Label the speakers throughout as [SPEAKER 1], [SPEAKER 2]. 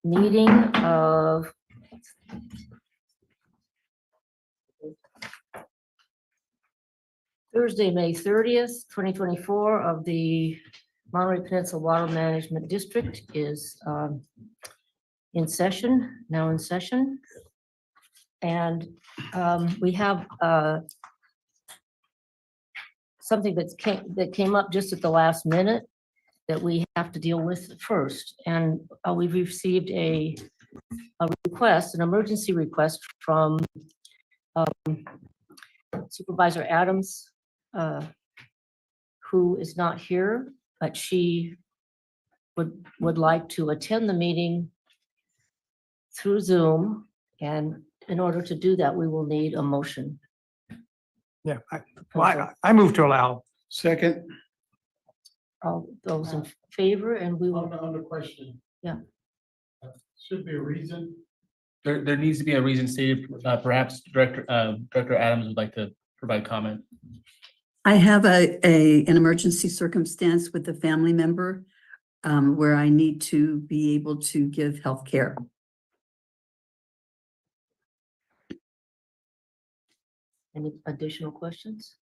[SPEAKER 1] meeting of Thursday, May 30th, 2024 of the Monterey Peninsula Water Management District is in session, now in session. And we have something that came up just at the last minute that we have to deal with first. And we've received a request, an emergency request from Supervisor Adams, who is not here, but she would like to attend the meeting through Zoom. And in order to do that, we will need a motion.
[SPEAKER 2] Yeah, I move to allow.
[SPEAKER 3] Second.
[SPEAKER 1] All those in favor, and we will,
[SPEAKER 3] On the question.
[SPEAKER 1] Yeah.
[SPEAKER 3] Should be a reason.
[SPEAKER 4] There needs to be a reason stated. Perhaps Director Adams would like to provide comment.
[SPEAKER 5] I have an emergency circumstance with a family member where I need to be able to give health care.
[SPEAKER 1] any additional questions?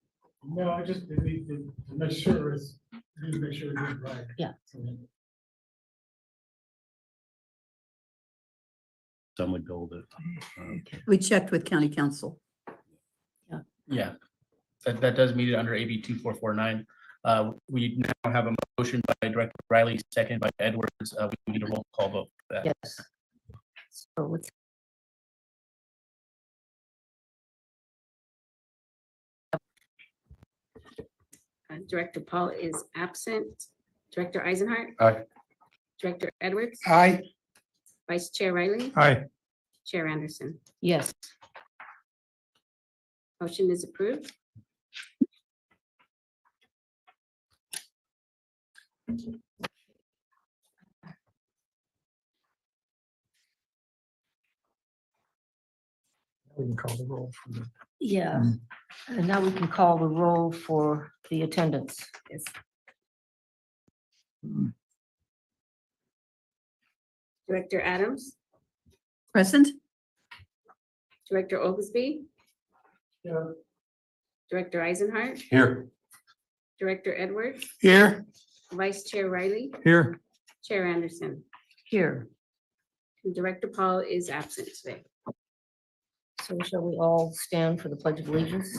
[SPEAKER 3] No, I just need to make sure it's right.
[SPEAKER 1] Yeah.
[SPEAKER 6] Done with build it.
[SPEAKER 5] We checked with county council.
[SPEAKER 4] Yeah, that does meet it under AB 2449. We now have a motion by Director Riley, second by Edwards. We need a roll call vote for that.
[SPEAKER 1] Yes. So it's
[SPEAKER 7] Director Paul is absent. Director Eisenhart?
[SPEAKER 3] Aye.
[SPEAKER 7] Director Edwards?
[SPEAKER 3] Aye.
[SPEAKER 7] Vice Chair Riley?
[SPEAKER 2] Aye.
[SPEAKER 7] Chair Anderson?
[SPEAKER 1] yes.
[SPEAKER 7] Motion is approved.
[SPEAKER 2] We can call the roll for the.
[SPEAKER 1] Yeah, and now we can call the roll for the attendance.
[SPEAKER 7] Yes. Director Adams?
[SPEAKER 5] Present?
[SPEAKER 7] Director Oglesby?
[SPEAKER 3] Yeah.
[SPEAKER 7] Director Eisenhart?
[SPEAKER 3] Here.
[SPEAKER 7] Director Edwards?
[SPEAKER 2] Here.
[SPEAKER 7] Vice Chair Riley?
[SPEAKER 2] Here.
[SPEAKER 7] Chair Anderson?
[SPEAKER 1] Here,
[SPEAKER 7] And Director Paul is absent today.
[SPEAKER 1] so shall we all stand for the Pledge of Allegiance?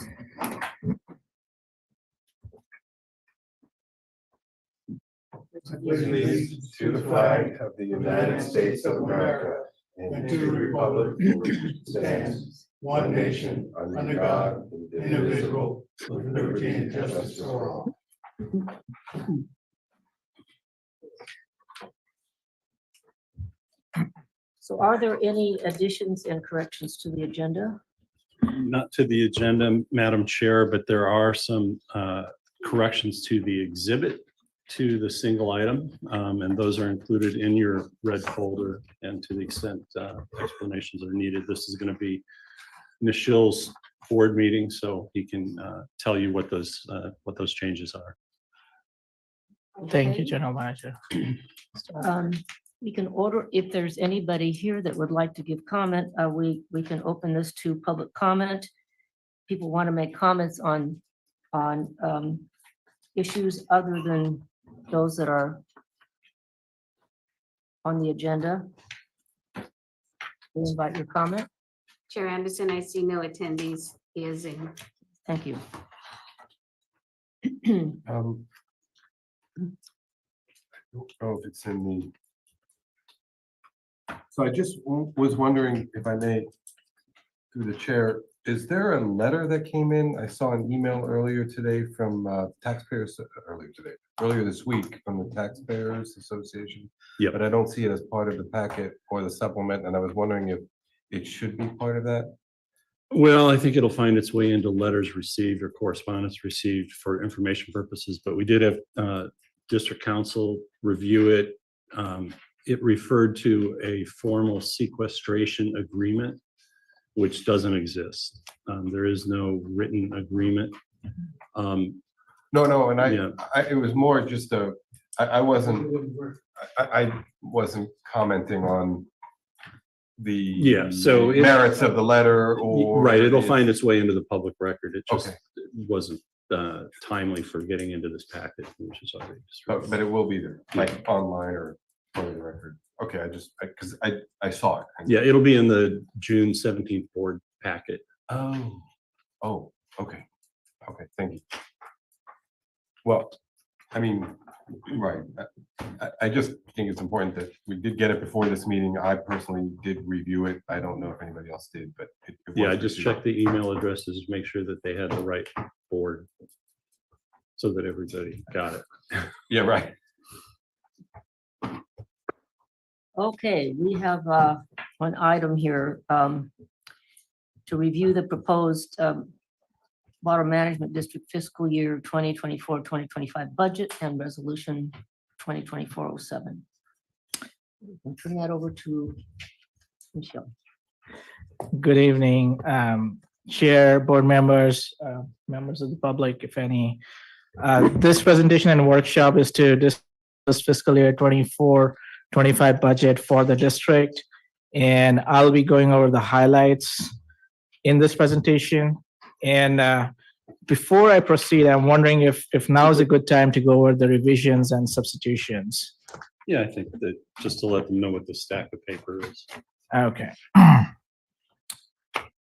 [SPEAKER 8] Allegiance to the flag of the United States of America and to the republic for which it stands, one nation, under God, indivisible, with liberty and justice for all.
[SPEAKER 1] So are there any additions and corrections to the agenda?
[SPEAKER 6] Not to the agenda, Madam Chair, but there are some corrections to the exhibit to the single item, and those are included in your red folder. And to the extent explanations are needed, this is going to be Nishil's board meeting, so he can tell you what those changes are.
[SPEAKER 2] Thank you,
[SPEAKER 1] Okay.
[SPEAKER 2] General Manager.
[SPEAKER 1] We can order, if there's anybody here that would like to give comment, we can open this to public comment. People want to make comments on issues other than those that are on the agenda. We invite your comment.
[SPEAKER 7] Chair Anderson, I see no attendees via Zoom.
[SPEAKER 1] Thank you.
[SPEAKER 8] I don't know if it's in the. So I just was wondering if I may, through the chair, is there a letter that came in? I saw an email earlier today from taxpayers, earlier this week from the Taxpayers Association.
[SPEAKER 6] Yep.
[SPEAKER 8] But I don't see it as part of the packet or the supplement, and I was wondering if it should be part of that.
[SPEAKER 6] Well, I think it'll find its way into letters received or correspondence received for information purposes, but we did have district council review it. It referred to a formal sequestration agreement, which doesn't exist. There is no written agreement.
[SPEAKER 8] No, and
[SPEAKER 6] Yeah.
[SPEAKER 8] it was more just I wasn't commenting on
[SPEAKER 6] Yeah, so it-
[SPEAKER 8] merits of the letter or.
[SPEAKER 6] Right, it'll
[SPEAKER 8] is-
[SPEAKER 6] find its way into the public record. It just
[SPEAKER 8] Okay.
[SPEAKER 6] wasn't timely for getting into this packet, which is already.
[SPEAKER 8] But it will be there, like online or for the record. Okay, because I saw it.
[SPEAKER 6] Yeah, it'll be in the June 17th board packet.
[SPEAKER 8] Oh, okay. Okay, thank you. Well, I mean, right. I just think it's important that we did get it before this meeting. I personally did review it. I don't know if anybody else did, but. it
[SPEAKER 6] Yeah, I
[SPEAKER 8] was
[SPEAKER 6] just
[SPEAKER 8] received.
[SPEAKER 6] checked the email addresses, make sure that they had the right board so that everybody got it.
[SPEAKER 8] Yeah, right.
[SPEAKER 1] Okay, we have one item here to review the proposed Water Management District fiscal year 2024-2025 budget and resolution 2024-07. I'll turn that over to Michelle.
[SPEAKER 9] Good evening, Chair, board members, members of the public, if any. This presentation and workshop is to discuss fiscal year 24-25 budget for the district. And I'll be going over the highlights in this presentation. And before I proceed, I'm wondering if now is a good time to go over the revisions and substitutions.
[SPEAKER 6] Yeah, I think that just to let them know what the stack of paper is.
[SPEAKER 9] Okay.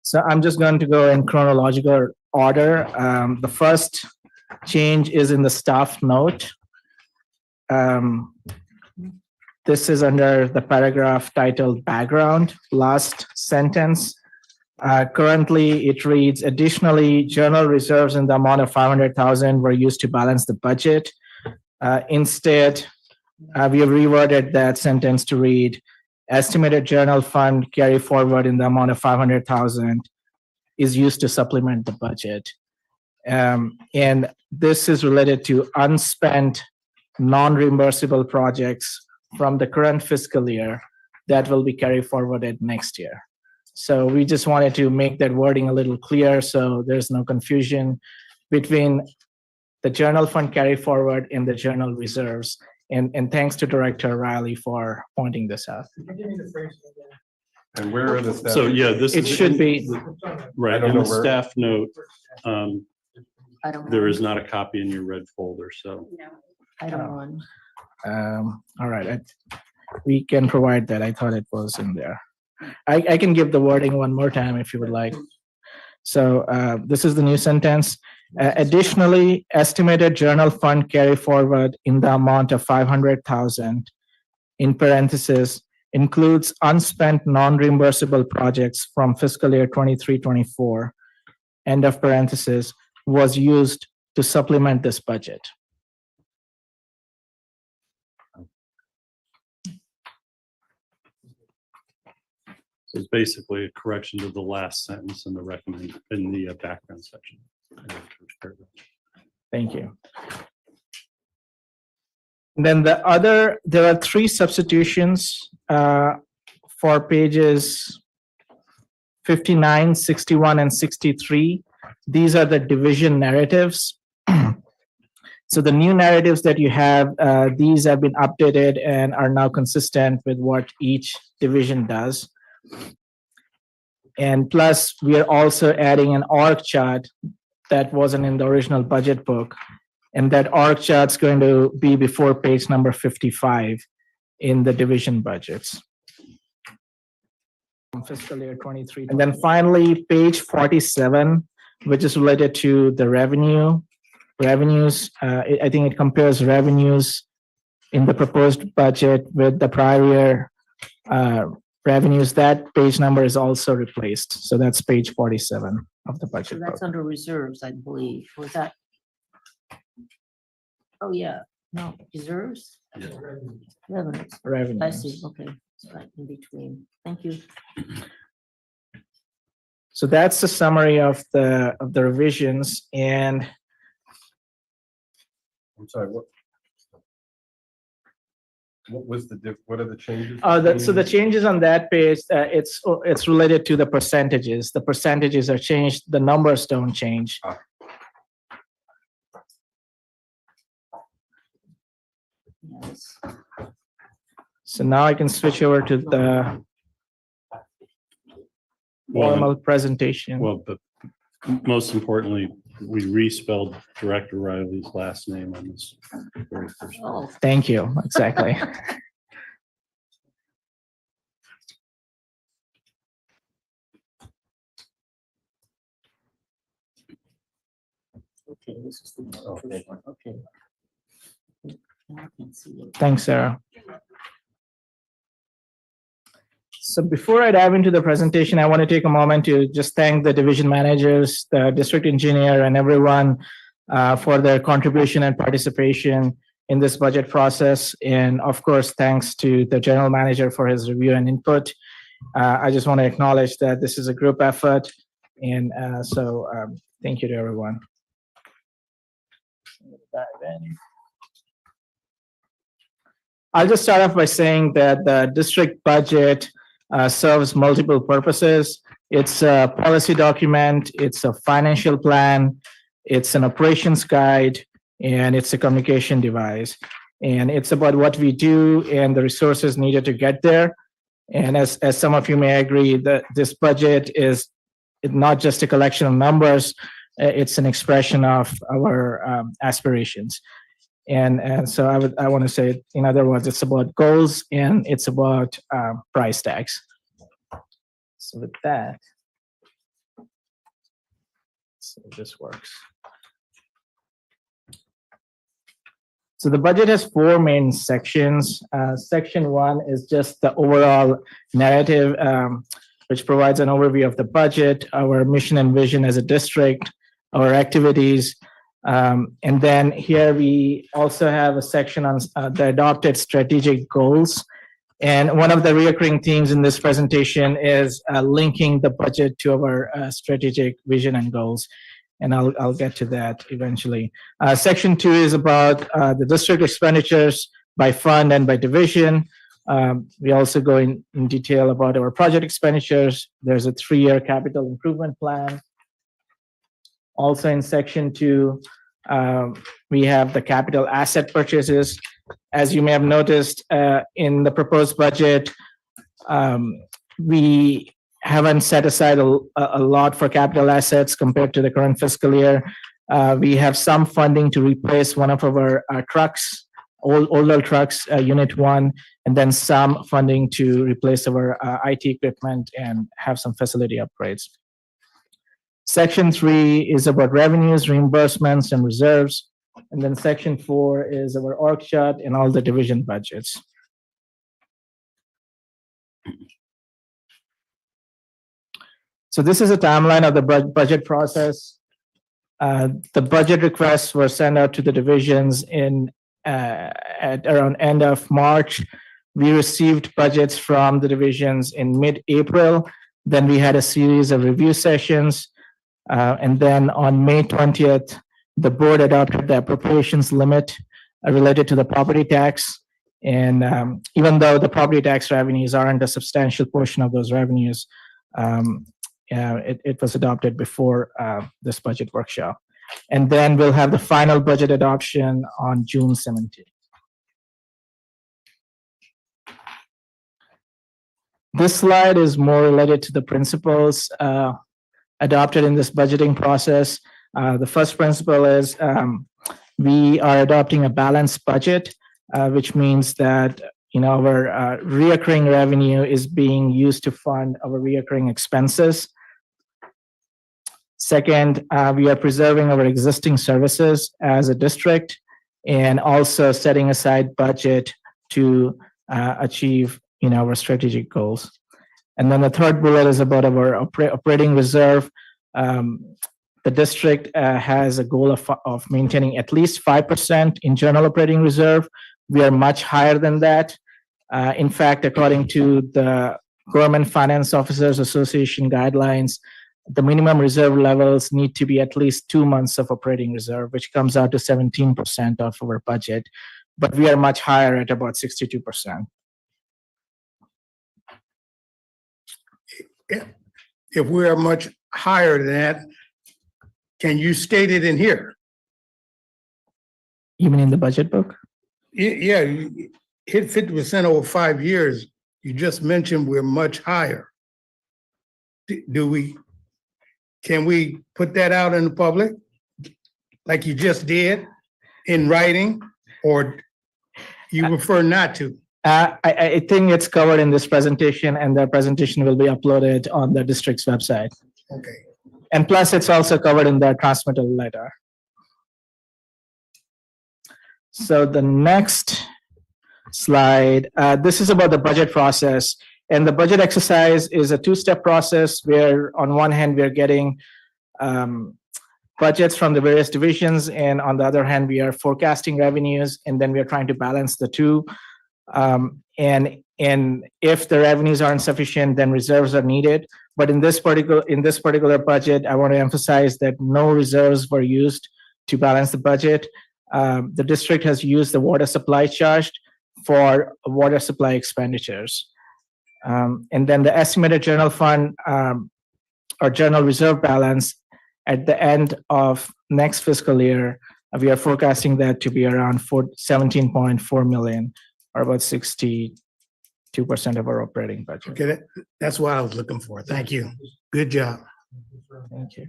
[SPEAKER 9] So I'm just going to go in chronological order. The first change is in the staff note. This is under the paragraph titled background, last sentence. Currently, it reads, additionally, journal reserves in the amount of 500,000 were used to balance the budget. Instead, we have reworded that sentence to read, estimated journal fund carry forward in the amount of 500,000 is used to supplement the budget. And this is related to unspent non-reimbursable projects from the current fiscal year that will be carried forwarded next year. So we just wanted to make that wording a little clear so there's no confusion between the journal fund carry forward and the journal reserves. And thanks to Director Riley for pointing this out.
[SPEAKER 8] And where are the steps?
[SPEAKER 6] So, yeah, this
[SPEAKER 9] It
[SPEAKER 6] is.
[SPEAKER 9] should be,
[SPEAKER 8] I
[SPEAKER 6] Right,
[SPEAKER 8] don't
[SPEAKER 6] in
[SPEAKER 8] know
[SPEAKER 6] the
[SPEAKER 8] where-
[SPEAKER 6] staff note,
[SPEAKER 1] I don't
[SPEAKER 6] there
[SPEAKER 1] know.
[SPEAKER 6] is not a copy in your red folder, so.
[SPEAKER 1] I don't want.
[SPEAKER 9] all right, we can provide that. I thought it was in there. I can give the wording one more time if you would like. So this is the new sentence. Additionally, estimated journal fund carry forward in the amount of 500,000 in parentheses includes unspent non-reimbursable projects from fiscal year 23-24, end of parentheses, was used to supplement this budget.
[SPEAKER 6] So it's basically a correction to the last sentence in the background section.
[SPEAKER 9] Thank you. Then there are three substitutions for pages 59, 61, and 63. These are the division narratives. So the new narratives that you have, these have been updated and are now consistent with what each division does. And plus, we are also adding an org chart that wasn't in the original budget book. And that org chart's going to be before page number 55 in the division budgets. Fiscal year 23. And then finally, page 47, which is related to the revenues. I think it compares revenues in the proposed budget with the prior year revenues. That page number is also replaced. So that's page 47 of the
[SPEAKER 1] So
[SPEAKER 9] budget book.
[SPEAKER 1] that's under reserves, I believe. Was that? Oh, yeah, no, reserves? Revenues. I
[SPEAKER 9] Revenues.
[SPEAKER 1] see, okay, it's right in between. Thank you.
[SPEAKER 9] So that's the summary of the revisions. And
[SPEAKER 8] I'm sorry, what was what are the changes?
[SPEAKER 9] so the changes on that page, it's related to the percentages. The percentages are changed, the numbers don't change.
[SPEAKER 1] Yes.
[SPEAKER 9] So now I can switch over to the formal presentation.
[SPEAKER 6] Well, but most importantly, we respelled Director Riley's last name on this very first.
[SPEAKER 1] Oh,
[SPEAKER 9] Thank you, exactly.
[SPEAKER 1] okay, this is the first one, okay. Now I can see it.
[SPEAKER 9] Thanks, Sarah. So before I dive into the presentation, I want to take a moment to just thank the division managers, the district engineer, and everyone for their contribution and participation in this budget process. And of course, thanks to the general manager for his review and input. I just want to acknowledge that this is a group effort. And so thank you to everyone. Dive in. I'll just start off by saying that the district budget serves multiple purposes. It's a policy document, it's a financial plan, it's an operations guide, and it's a communication device. And it's about what we do and the resources needed to get there. And as some of you may agree, that this budget is not just a collection of numbers, it's an expression of our aspirations. And so I want to say, in other words, it's about goals and it's about price tags. So with that, so this works. So the budget has four main sections. Section 1 is just the overall narrative, which provides an overview of the budget, our mission and vision as a district, our activities. And then here we also have a section on the adopted strategic goals. And one of the recurring themes in this presentation is linking the budget to our strategic vision and goals. And I'll get to that eventually. Section 2 is about the district expenditures by fund and by division. We also go in detail about our project expenditures. There's a 3-year capital improvement plan. Also in section 2, we have the capital asset purchases. As you may have noticed in the proposed budget, we haven't set aside a lot for capital assets compared to the current fiscal year. We have some funding to replace one of our trucks, older trucks, Unit 1, and then some funding to replace our IT equipment and have some facility upgrades. Section 3 is about revenues, reimbursements, and reserves. And then section 4 is our org chart and all the division budgets. So this is a timeline of the budget process. The budget requests were sent out to the divisions at around end of March. We received budgets from the divisions in mid-April. Then we had a series of review sessions. And then on May 20th, the board adopted the appropriations limit related to the property tax. And even though the property tax revenues aren't a substantial portion of those revenues, it was adopted before this budget workshop. And then we'll have the final budget adoption on June 17th. This slide is more related to the principles adopted in this budgeting process. The first principle is we are adopting a balanced budget, which means that our reoccurring revenue is being used to fund our reoccurring expenses. Second, we are preserving our existing services as a district and also setting aside budget to achieve our strategic goals. And then the third bullet is about our operating reserve. The district has a goal of maintaining at least 5% in general operating reserve. We are much higher than that. In fact, according to the Government Finance Officers Association guidelines, the minimum reserve levels need to be at least 2 months of operating reserve, which comes out to 17% of our budget. But we are much higher at about 62%.
[SPEAKER 2] If we are much higher than that, can you state it in here?
[SPEAKER 9] Even in the budget book?
[SPEAKER 2] Yeah, you hit 50% over 5 years. You just mentioned we're much higher. do we, can we put that out in the public? Like you just did in writing, or you prefer not to?
[SPEAKER 9] I think it's covered in this presentation, and the presentation will be uploaded on the district's website.
[SPEAKER 2] Okay.
[SPEAKER 9] And plus, it's also covered in the transmittal letter. So the next slide, this is about the budget process. And the budget exercise is a two-step process where on one hand, we're getting budgets from the various divisions, and on the other hand, we are forecasting revenues, and then we are trying to balance the two. And if the revenues aren't sufficient, then reserves are needed. But in this particular budget, I want to emphasize that no reserves were used to balance the budget. The district has used the water supply charge for water supply expenditures. And then the estimated general fund or general reserve balance at the end of next fiscal year, we are forecasting that to be around 17.4 million, or about 62% of our operating budget.
[SPEAKER 2] Okay, that's what I was looking for. Thank you. Good job.
[SPEAKER 9] Thank you.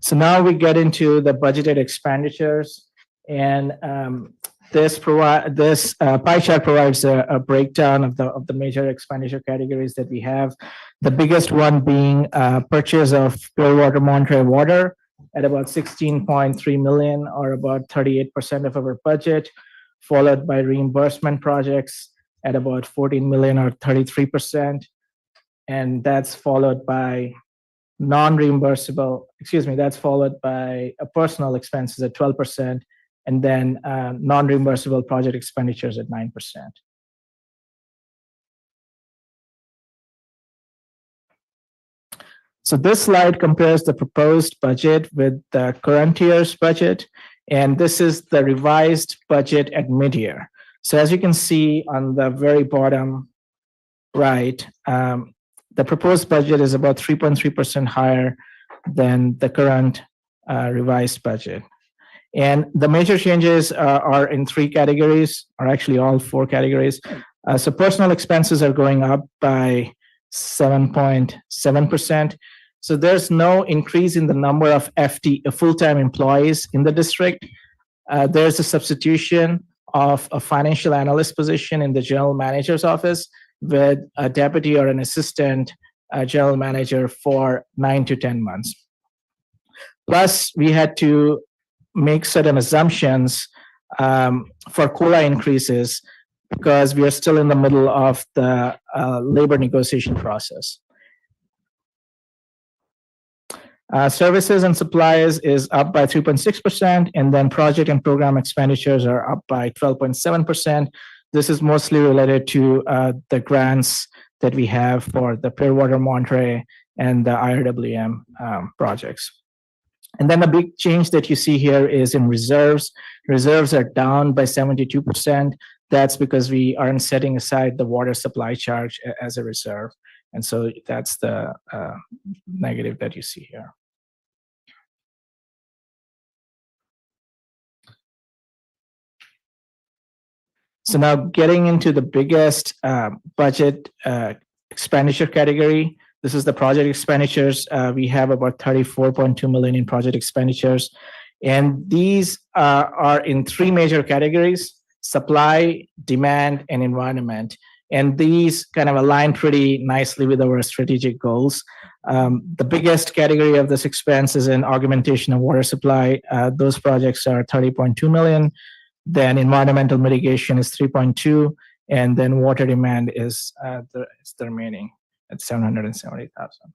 [SPEAKER 9] So now we get into the budgeted expenditures, and this pie chart provides a breakdown of the major expenditure categories that we have. The biggest one being purchase of pure water Monterey water at about 16.3 million, or about 38% of our budget, followed by reimbursement projects at about 14 million, or 33%. And that's followed by that's followed by personal expenses at 12%, and then non-reimbursable project expenditures at 9%. So this slide compares the proposed budget with the current year's budget, and this is the revised budget at mid-year. So as you can see on the very bottom right, the proposed budget is about 3.3% higher than the current revised budget. And the major changes are in three categories, or actually all four categories. So personal expenses are going up by 7.7%. So there's no increase in the number of full-time employees in the district. There's a substitution of a financial analyst position in the general manager's office with a deputy or an assistant general manager for 9 to 10 months. Plus, we had to make certain assumptions for COLA increases because we are still in the middle of the labor negotiation process. Services and supplies is up by 3.6%, and then project and program expenditures are up by 12.7%. This is mostly related to the grants that we have for the Pure Water Monterey and the IRWM projects. And then the big change that you see here is in reserves. Reserves are down by 72%. That's because we aren't setting aside the water supply charge as a reserve. And so that's the negative that you see here. So now getting into the biggest budget expenditure category, this is the project expenditures. We have about 34.2 million in project expenditures. And these are in three major categories: supply, demand, and environment. And these kind of align pretty nicely with our strategic goals. The biggest category of this expense is in augmentation of water supply. Those projects are 30.2 million. Then environmental mitigation is 3.2, and then water demand is the remaining at 770,000.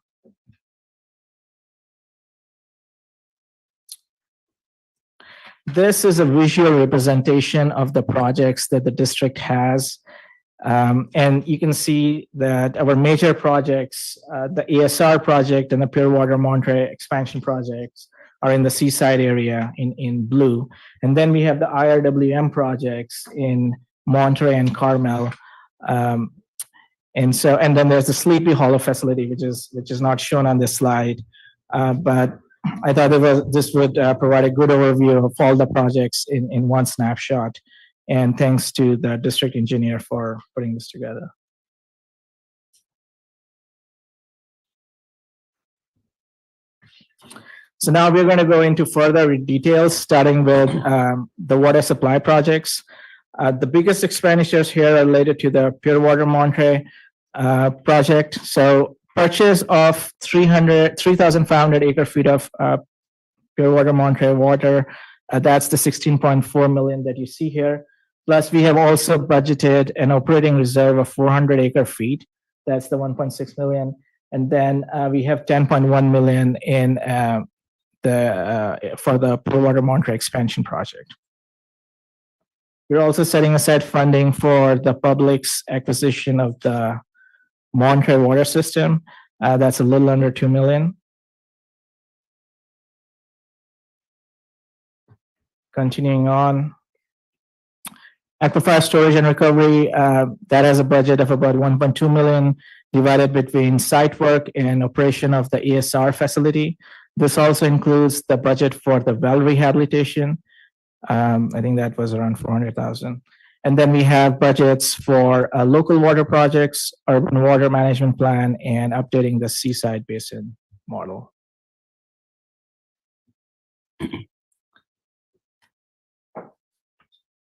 [SPEAKER 9] This is a visual representation of the projects that the district has. And you can see that our major projects, the ASR project and the Pure Water Monterey expansion projects, are in the seaside area in blue. And then we have the IRWM projects in Monterey and Carmel. And then there's the Sleepy Hollow facility, which is not shown on this slide. But I thought this would provide a good overview of all the projects in one snapshot. And thanks to the district engineer for putting this together. So now we're going to go into further details, starting with the water supply projects. The biggest expenditures here are related to the Pure Water Monterey project. So purchase of 3,500 acre feet of Pure Water Monterey water. That's the 16.4 million that you see here. Plus, we have also budgeted an operating reserve of 400 acre feet. That's the 1.6 million. And then we have 10.1 million in for the Pure Water Monterey expansion project. We're also setting aside funding for the public's acquisition of the Monterey water system. That's a little under 2 million. Continuing on. Aquifer storage and recovery, that has a budget of about 1.2 million divided between site work and operation of the ASR facility. This also includes the budget for the well rehabilitation. I think that was around 400,000. And then we have budgets for local water projects, urban water management plan, and updating the seaside basin model.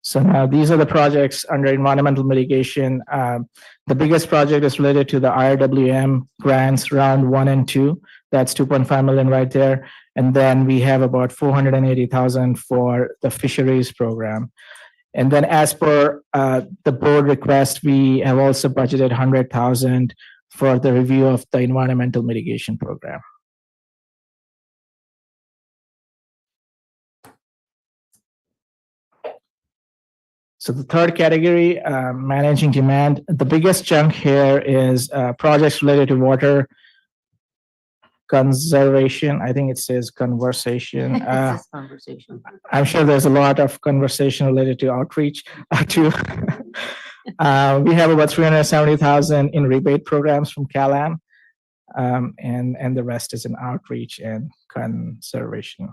[SPEAKER 9] So now these are the projects under environmental mitigation. The biggest project is related to the IRWM grants round 1 and 2. That's 2.5 million right there. And then we have about 480,000 for the fisheries program. And then as per the board request, we have also budgeted 100,000 for the review of the environmental mitigation program. So the third category, managing demand. The biggest chunk here is projects related to water conservation. I think it says conversation.
[SPEAKER 1] It's this conversation.
[SPEAKER 9] I'm sure there's a lot of conversation related to outreach too. We have about 370,000 in rebate programs from CalAm, and the rest is in outreach and conservation.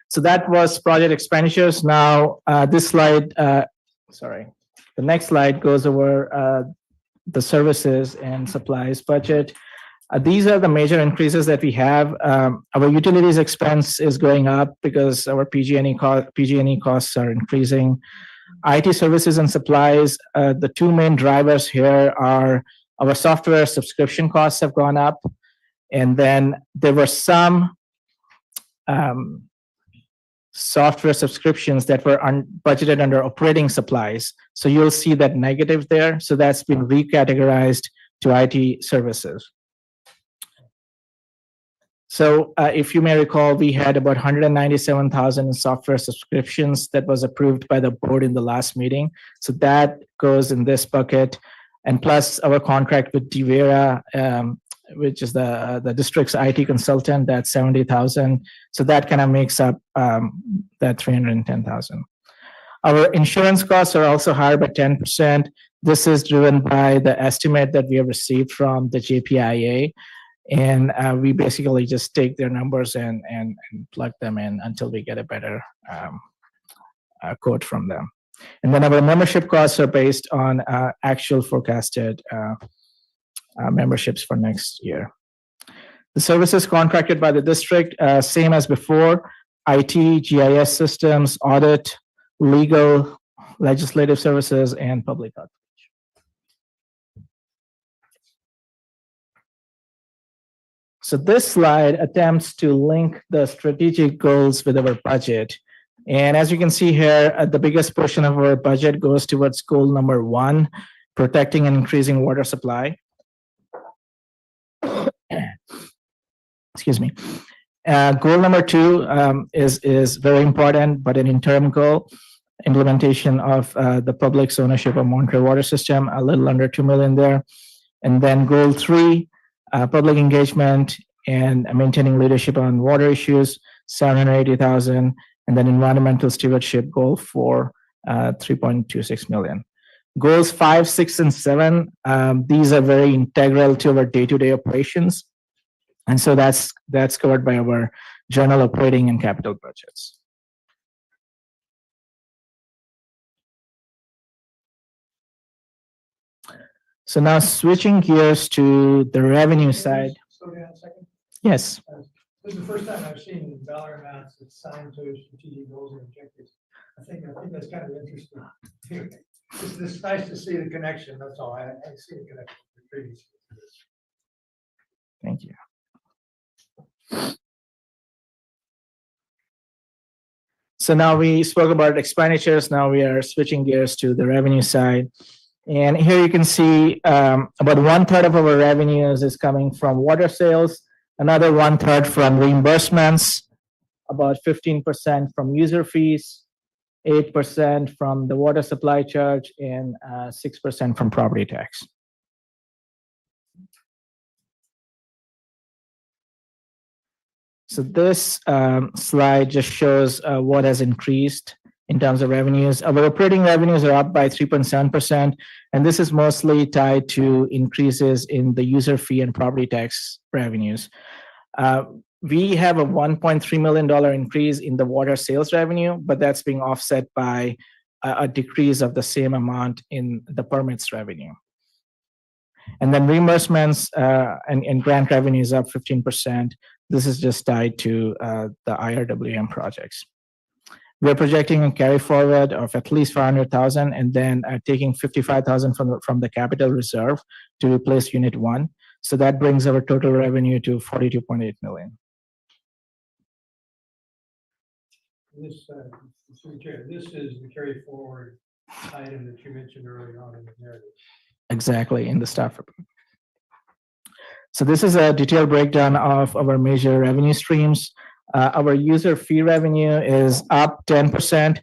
[SPEAKER 9] So that was project expenditures. Now this slide, the next slide goes over the services and supplies budget. These are the major increases that we have. Our utilities expense is going up because our PG&E costs are increasing. IT services and supplies, the two main drivers here are our software subscription costs have gone up. And then there were some software subscriptions that were budgeted under operating supplies. So you'll see that negative there. So that's been recategorized to IT services. So if you may recall, we had about 197,000 software subscriptions that was approved by the board in the last meeting. So that goes in this bucket. And plus our contract with Devera, which is the district's IT consultant, that's 70,000. So that kind of makes up that 310,000. Our insurance costs are also higher by 10%. This is driven by the estimate that we have received from the JPIA. And we basically just take their numbers and plug them in until we get a better quote from them. And then our membership costs are based on actual forecasted memberships for next year. The services contracted by the district, same as before, IT, GIS systems, audit, legal, legislative services, and public outreach. So this slide attempts to link the strategic goals with our budget. And as you can see here, the biggest portion of our budget goes towards goal number 1, protecting and increasing water supply. Excuse me. Goal number 2 is very important, but an interim goal, implementation of the public's ownership of Monterey water system, a little under 2 million there. And then goal 3, public engagement and maintaining leadership on water issues, 780,000, and then environmental stewardship goal for 3.26 million. Goals 5, 6, and 7, these are very integral to our day-to-day operations. And so that's covered by our general operating and capital budgets. So now switching gears to the revenue side.
[SPEAKER 3] Slow down a second.
[SPEAKER 9] Yes,
[SPEAKER 3] This is the first time I've seen dollar amounts assigned to strategic goals and objectives. I think that's kind of interesting. It's nice to see the connection, that's all. I see the connection previously.
[SPEAKER 9] thank you. So now we spoke about expenditures. Now we are switching gears to the revenue side. And here you can see about 1/3 of our revenues is coming from water sales, another 1/3 from reimbursements, about 15% from user fees, 8% from the water supply charge, and 6% from property tax. So this slide just shows what has increased in terms of revenues. Our operating revenues are up by 3.7%, and this is mostly tied to increases in the user fee and property tax revenues. We have a $1.3 million increase in the water sales revenue, but that's being offset by a decrease of the same amount in the permits revenue. And then reimbursements and grant revenue is up 15%. This is just tied to the IRWM projects. We're projecting a carry forward of at least 400,000 and then taking 55,000 from the capital reserve to replace Unit 1. So that brings our total revenue to 42.8 million.
[SPEAKER 3] This, through the chair, this is the carry forward item that you mentioned earlier on in the narrative.
[SPEAKER 9] Exactly, in the staff report. So this is a detailed breakdown of our major revenue streams. Our user fee revenue is up 10%.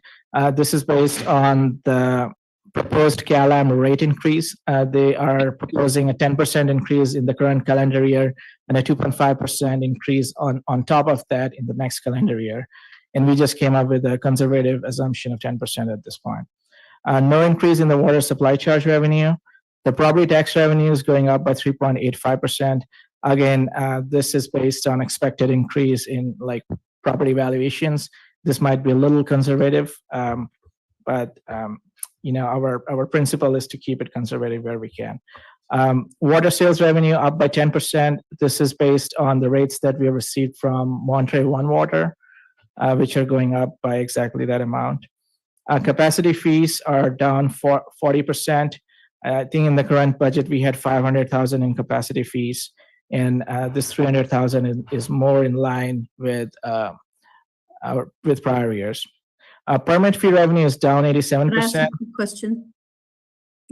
[SPEAKER 9] This is based on the proposed CalAM rate increase. They are proposing a 10% increase in the current calendar year and a 2.5% increase on top of that in the next calendar year. And we just came up with a conservative assumption of 10% at this point. No increase in the water supply charge revenue. The property tax revenue is going up by 3.85%. Again, this is based on expected increase in like property valuations. This might be a little conservative, but you know, our principle is to keep it conservative where we can. Water sales revenue up by 10%. This is based on the rates that we have received from Monterey One Water, which are going up by exactly that amount. Capacity fees are down 40%. I think in the current budget, we had 500,000 in capacity fees, and this 300,000 is more in line with prior years. Permit fee revenue is down
[SPEAKER 5] Can I ask a
[SPEAKER 9] 87%.
[SPEAKER 5] quick question?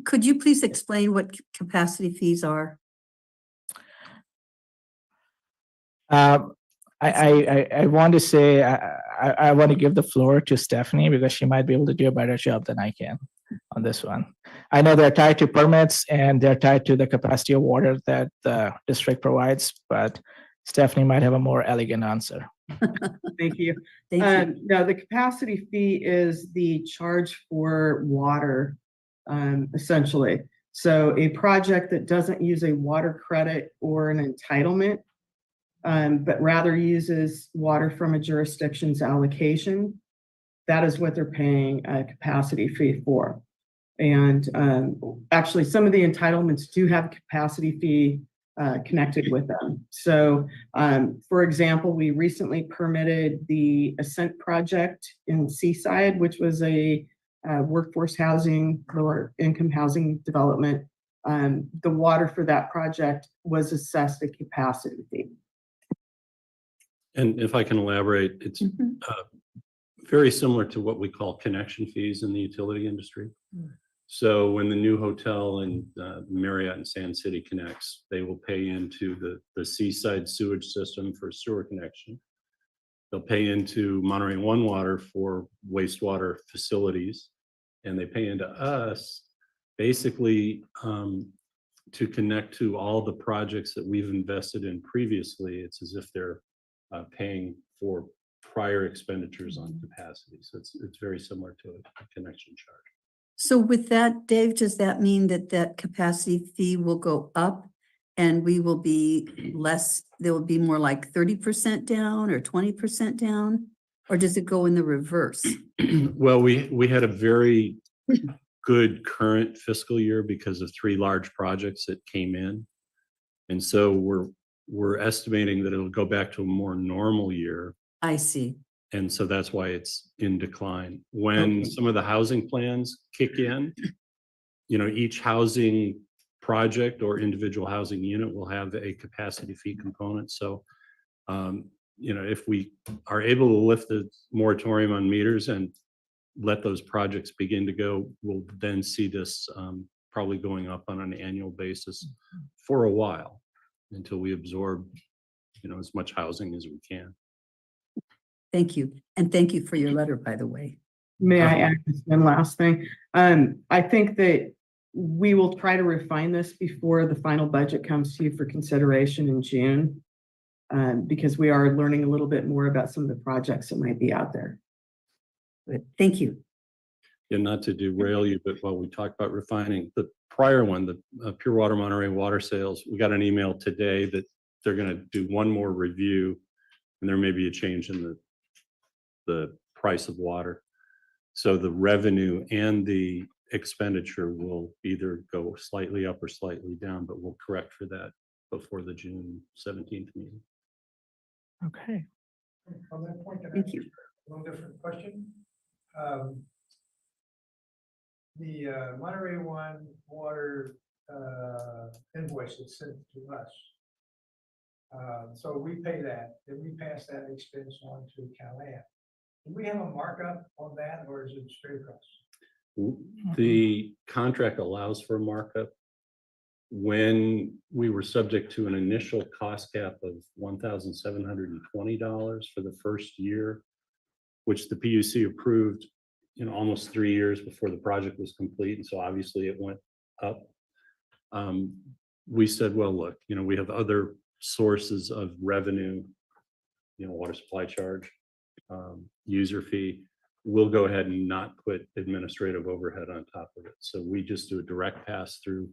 [SPEAKER 5] Could you please explain what capacity fees are?
[SPEAKER 9] I want to say I want to give the floor to Stephanie because she might be able to do a better job than I can on this one. I know they're tied to permits and they're tied to the capacity of water that the district provides, but Stephanie might have a more elegant answer.
[SPEAKER 10] Thank you.
[SPEAKER 5] Thank you.
[SPEAKER 10] No, the capacity fee is the charge for water, essentially. So a project that doesn't use a water credit or an entitlement, but rather uses water from a jurisdiction's allocation, that is what they're paying a capacity fee for. And actually, some of the entitlements do have a capacity fee connected with them. So, for example, we recently permitted the Ascent project in Seaside, which was a workforce housing, lower income housing development. The water for that project was assessed a capacity fee.
[SPEAKER 6] And if I can elaborate, it's very similar to what we call connection fees in the utility industry. So when the new hotel in Marriott in Sand City connects, they will pay into the Seaside sewage system for sewer connection. They'll pay into Monterey One Water for wastewater facilities, and they pay into us basically to connect to all the projects that we've invested in previously. It's as if they're paying for prior expenditures on capacity. So it's very similar to a connection charge.
[SPEAKER 5] So with that, Dave, does that mean that that capacity fee will go up and we will be less, there will be more like 30% down or 20% down? Or does it go in the reverse?
[SPEAKER 6] Well, we had a very good current fiscal year because of 3 large projects that came in. And so we're estimating that it'll go back to a more normal year.
[SPEAKER 5] I see.
[SPEAKER 6] And so that's why it's in decline. When some of the housing plans kick in, each housing project or individual housing unit will have a capacity fee component. So, if we are able to lift the moratorium on meters and let those projects begin to go, we'll then see this probably going up on an annual basis for a while until we absorb, as much housing as we can.
[SPEAKER 5] Thank you. And thank you for your letter, by the way.
[SPEAKER 10] May I add just one last thing? I think that we will try to refine this before the final budget comes to you for consideration in June. Because we are learning a little bit more about some of the projects that might be out there.
[SPEAKER 5] Good. Thank you.
[SPEAKER 6] And not to derail you, but while we talk about refining, the prior one, the Pure Water Monterey water sales, we got an email today that they're going to do one more review, and there may be a change in the price of water. So the revenue and the expenditure will either go slightly up or slightly down, but we'll correct for that before the June 17th meeting.
[SPEAKER 9] Okay.
[SPEAKER 3] On that point, can I
[SPEAKER 5] Thank
[SPEAKER 3] ask
[SPEAKER 5] you.
[SPEAKER 3] a little different question? The Monterey One water invoice is sent to us. So we pay that, then we pass that expense on to CalAm. Do we have a markup on that, or is it straight across?
[SPEAKER 6] The contract allows for a markup. When we were subject to an initial cost cap of $1,720 for the first year, which the PUC approved, almost 3 years before the project was complete, and so obviously it went up. We said, well, look, we have other sources of revenue, water supply charge, user fee. We'll go ahead and not put administrative overhead on top of it. So we just do a direct pass through.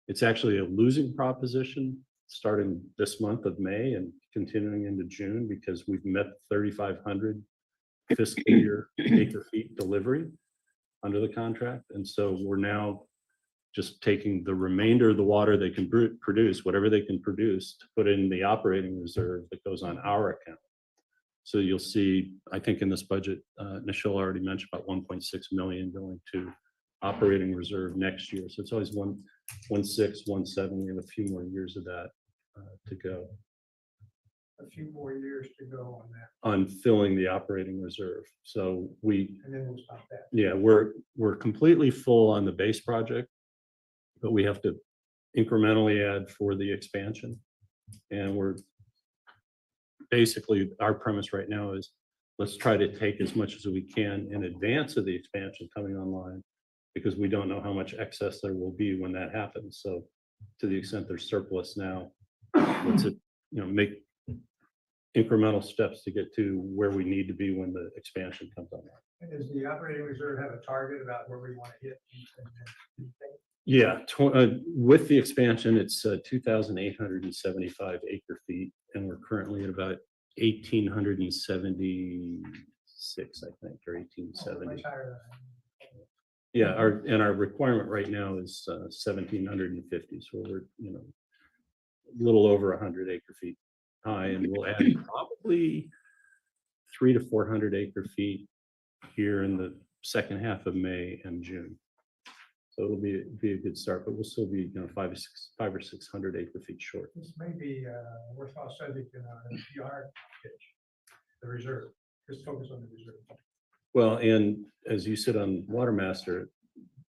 [SPEAKER 6] It's actually a losing proposition starting this month of May and continuing into June because we've met 3,500 fiscal year acre feet delivery under the contract. And so we're now just taking the remainder of the water they can produce, whatever they can produce, to put in the operating reserve that goes on our account. So you'll see, I think in this budget, Nichelle already mentioned about 1.6 million going to operating reserve next year. So it's always 1.6, 1.7. We have a few more years of that to go.
[SPEAKER 3] A few more years to go on that,
[SPEAKER 6] On filling the operating reserve. So
[SPEAKER 3] and then we'll stop that.
[SPEAKER 6] yeah, we're completely full on the base project, but we have to incrementally add for the expansion. And we're basically, our premise right now is let's try to take as much as we can in advance of the expansion coming online, because we don't know how much excess there will be when that happens. So to the extent there's surplus now, let's make incremental steps to get to where we need to be when the expansion comes online.
[SPEAKER 3] And does the operating reserve have a target about where we want to hit?
[SPEAKER 6] Yeah, with the expansion, it's 2,875 acre feet, and we're currently at about 1,876, I think, or 1,870.
[SPEAKER 3] Much higher than
[SPEAKER 6] Yeah, our requirement right now is 1,750, so we're a little over 100 acre feet high, and we'll add probably 300 to 400 acre feet here in the second half of May and June. So it'll be a good start, but we'll still be 500 or 600 acre feet short.
[SPEAKER 3] This may be a worthwhile subject in our PR pitch, the reserve. Just focus on the reserve.
[SPEAKER 6] Well, and as you said on Water Master,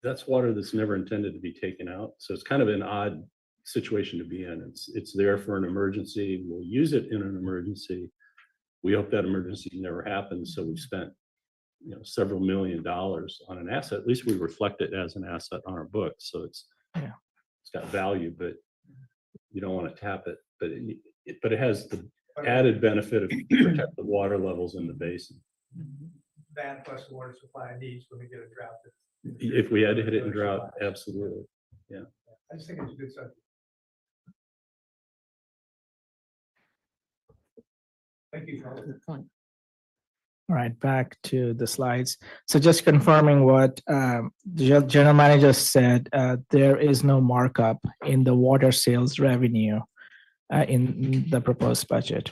[SPEAKER 6] that's water that's never intended to be taken out. So it's kind of an odd situation to be in. It's there for an emergency. We'll use it in an emergency. We hope that emergency never happens. So we've spent several $1 million on an asset. At least we reflect it as an asset on our books. So it's got value, but you don't want to tap it. But it has the added benefit of protect the water levels in the basin.
[SPEAKER 3] That plus the water supply needs when we get a drought.
[SPEAKER 6] If we had to hit it in drought, absolutely. Yeah.
[SPEAKER 3] I just think it's a good subject. Thank you, Charlie.
[SPEAKER 1] Good point.
[SPEAKER 9] All right, back to the slides. So just confirming what the general manager said, there is no markup in the water sales revenue in the proposed budget.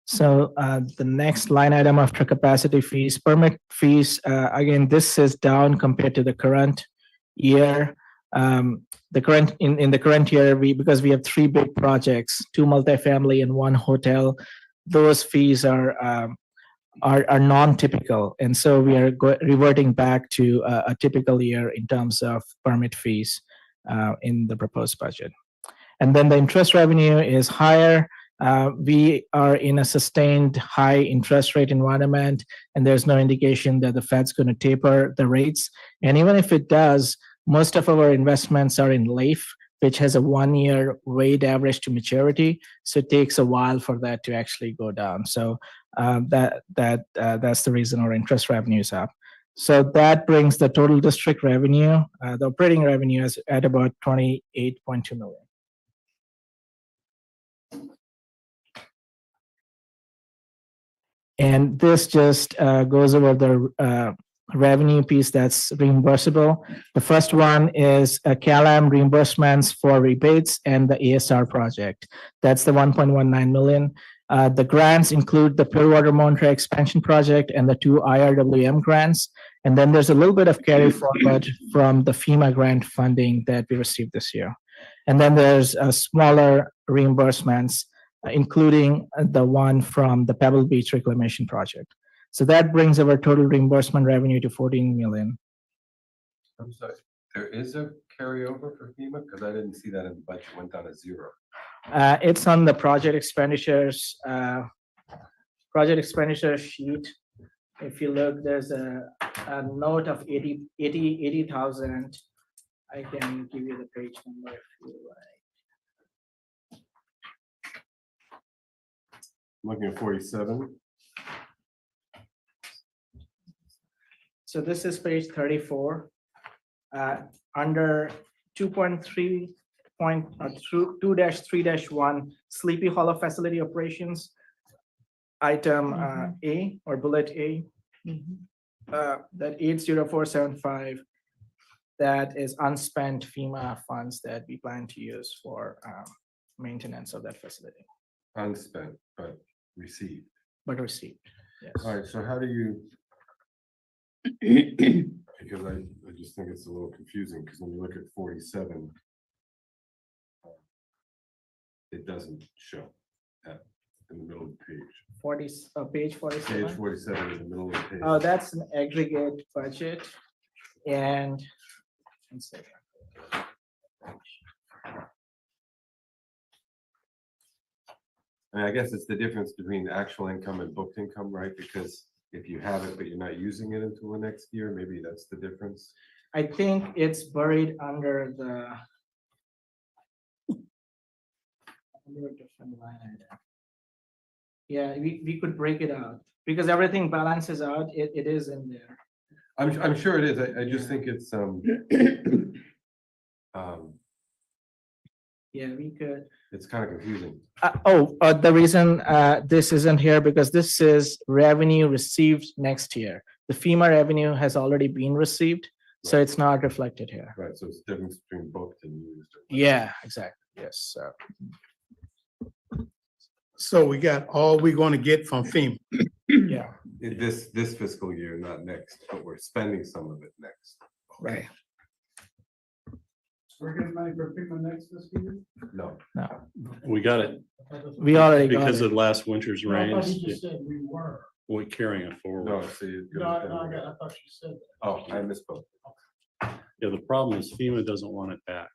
[SPEAKER 9] So the next line item after capacity fees, permit fees, again, this is down compared to the current year. In the current year, because we have three big projects, two multifamily and one hotel, those fees are non-typical, and so we are reverting back to a typical year in terms of permit fees in the proposed budget. And then the interest revenue is higher. We are in a sustained high interest rate environment, and there's no indication that the Fed's going to taper the rates. And even if it does, most of our investments are in LAIF, which has a 1-year weighted average to maturity. So it takes a while for that to actually go down. So that's the reason our interest revenue is up. So that brings the total district revenue, the operating revenue is at about $28.2 million. And this just goes over the revenue piece that's reimbursable. The first one is CalAm reimbursements for rebates and the ASR project. That's the 1.19 million. The grants include the Pure Water Monterey expansion project and the 2 IRWM grants. And then there's a little bit of carry forward from the FEMA grant funding that we received this year. And then there's smaller reimbursements, including the one from the Pebble Beach Reclamation Project. So that brings our total reimbursement revenue to 14 million.
[SPEAKER 8] I'm sorry, there is a carryover for FEMA? Because I didn't see that in the budget, went down to 0.
[SPEAKER 9] It's on the project expenditures sheet. If you look, there's a note of 80,000. I can give you the page number if you like.
[SPEAKER 8] I'm looking at 47.
[SPEAKER 9] So this is page 34. Under 2.3.2-3-1 Sleepy Hollow Facility Operations, item A or bullet A, that 80475, that is unspent FEMA funds that we plan to use for maintenance of that facility.
[SPEAKER 8] Unspent, but received.
[SPEAKER 9] But received, yes.
[SPEAKER 8] All right, so how do you? Because I just think it's a little confusing, because when you look at 47, it doesn't show that in the middle of the page.
[SPEAKER 9] Page 47.
[SPEAKER 8] Page 47 in the middle of the page.
[SPEAKER 9] Oh, that's an aggregate budget, and one second.
[SPEAKER 8] And I guess it's the difference between the actual income and booked income, right? Because if you have it, but you're not using it until the next year, maybe that's the difference.
[SPEAKER 9] I think it's buried under the under a different line item. Yeah, we could break it out because everything balances out. It is in there.
[SPEAKER 8] I'm sure it is. I just think it's
[SPEAKER 9] Yeah, we could.
[SPEAKER 8] it's kind of confusing.
[SPEAKER 9] The reason this isn't here because this is revenue received next year. The FEMA revenue has already been received, so it's not reflected here.
[SPEAKER 8] Right, so it's the difference between booked and used.
[SPEAKER 9] Yeah, exactly. Yes.
[SPEAKER 2] So we got all we're gonna get from FEMA.
[SPEAKER 9] Yeah.
[SPEAKER 8] This fiscal year, not next, but we're spending some of it next.
[SPEAKER 9] Right.
[SPEAKER 3] We're getting money for FEMA next fiscal year?
[SPEAKER 8] No,
[SPEAKER 6] We got it
[SPEAKER 9] We already got
[SPEAKER 6] because
[SPEAKER 9] it.
[SPEAKER 6] of last winter's
[SPEAKER 3] No, I thought
[SPEAKER 6] rains.
[SPEAKER 3] you just said we were.
[SPEAKER 6] We're carrying it
[SPEAKER 8] no,
[SPEAKER 6] forward.
[SPEAKER 8] see. it goes
[SPEAKER 3] No, I
[SPEAKER 8] down.
[SPEAKER 3] thought you said that.
[SPEAKER 8] Oh, I misspoke.
[SPEAKER 6] Yeah, the problem is FEMA doesn't want it back.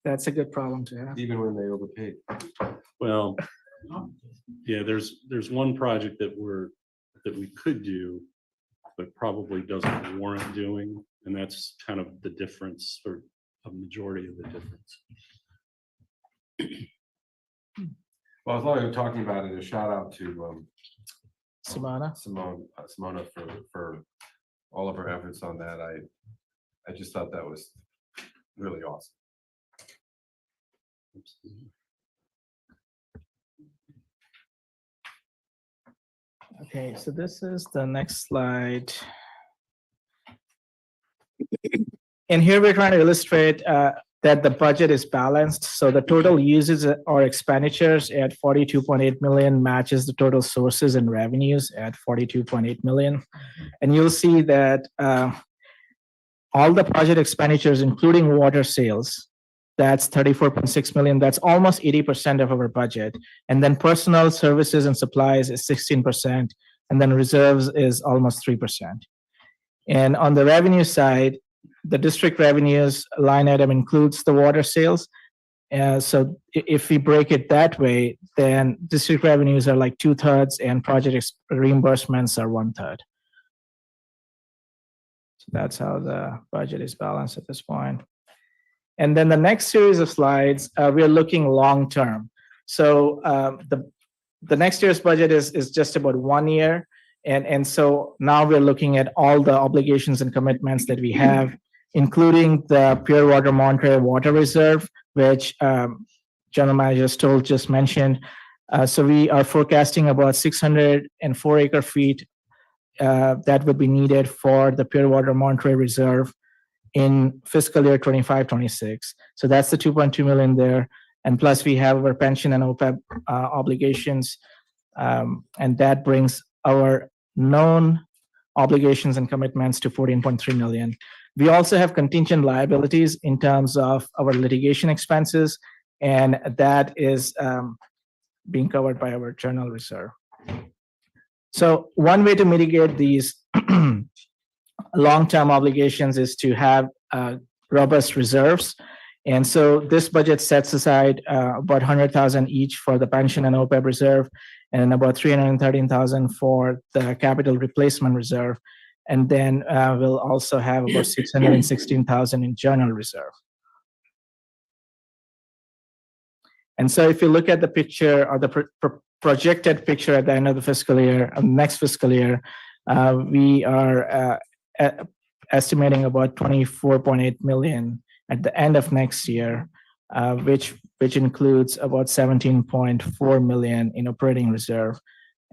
[SPEAKER 9] That's a good problem to have.
[SPEAKER 8] Even when they overpaid.
[SPEAKER 6] Well, yeah, there's one project that we could do, but probably doesn't warrant doing, and that's kind of the difference, or a majority of the difference.
[SPEAKER 8] Well, as long as we're talking about it, a shout out to
[SPEAKER 9] Simona.
[SPEAKER 8] Simona for all of her efforts on that. I just thought that was really awesome.
[SPEAKER 9] Okay, so this is the next slide. And here we're trying to illustrate that the budget is balanced. So the total uses or expenditures at 42.8 million matches the total sources and revenues at 42.8 million. And you'll see that all the project expenditures, including water sales, that's 34.6 million. That's almost 80% of our budget. And then personal services and supplies is 16%. And then reserves is almost 3%. And on the revenue side, the district revenues line item includes the water sales. So if we break it that way, then district revenues are like 2/3 and project reimbursements are 1/3. So that's how the budget is balanced at this point. And then the next series of slides, we're looking long term. So the next year's budget is just about 1 year. And so now we're looking at all the obligations and commitments that we have, including the Pure Water Monterey Water Reserve, which General Manager Stoll just mentioned. So we are forecasting about 604 acre feet that would be needed for the Pure Water Monterey Reserve in fiscal year 25-26. So that's the 2.2 million there. And plus we have our pension and OPEB obligations. And that brings our known obligations and commitments to 14.3 million. We also have contingent liabilities in terms of our litigation expenses, and that is being covered by our general reserve. So one way to mitigate these long-term obligations is to have robust reserves. And so this budget sets aside about 100,000 each for the pension and OPEB reserve, and about 313,000 for the capital replacement reserve. And then we'll also have about 616,000 in general reserve. And so if you look at the picture or the projected picture at the end of the fiscal year, next fiscal year, we are estimating about 24.8 million at the end of next year, which includes about 17.4 million in operating reserve.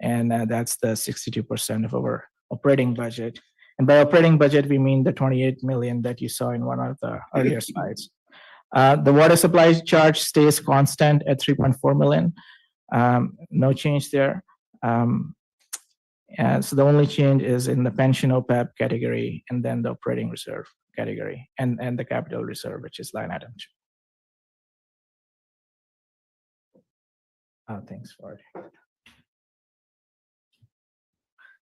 [SPEAKER 9] And that's the 62% of our operating budget. And by operating budget, we mean the 28 million that you saw in one of the earlier slides. The water supply charge stays constant at 3.4 million. No change there. And so the only change is in the pension OPEB category, and then the operating reserve category, and the capital reserve, which is line item 2. Thanks for it.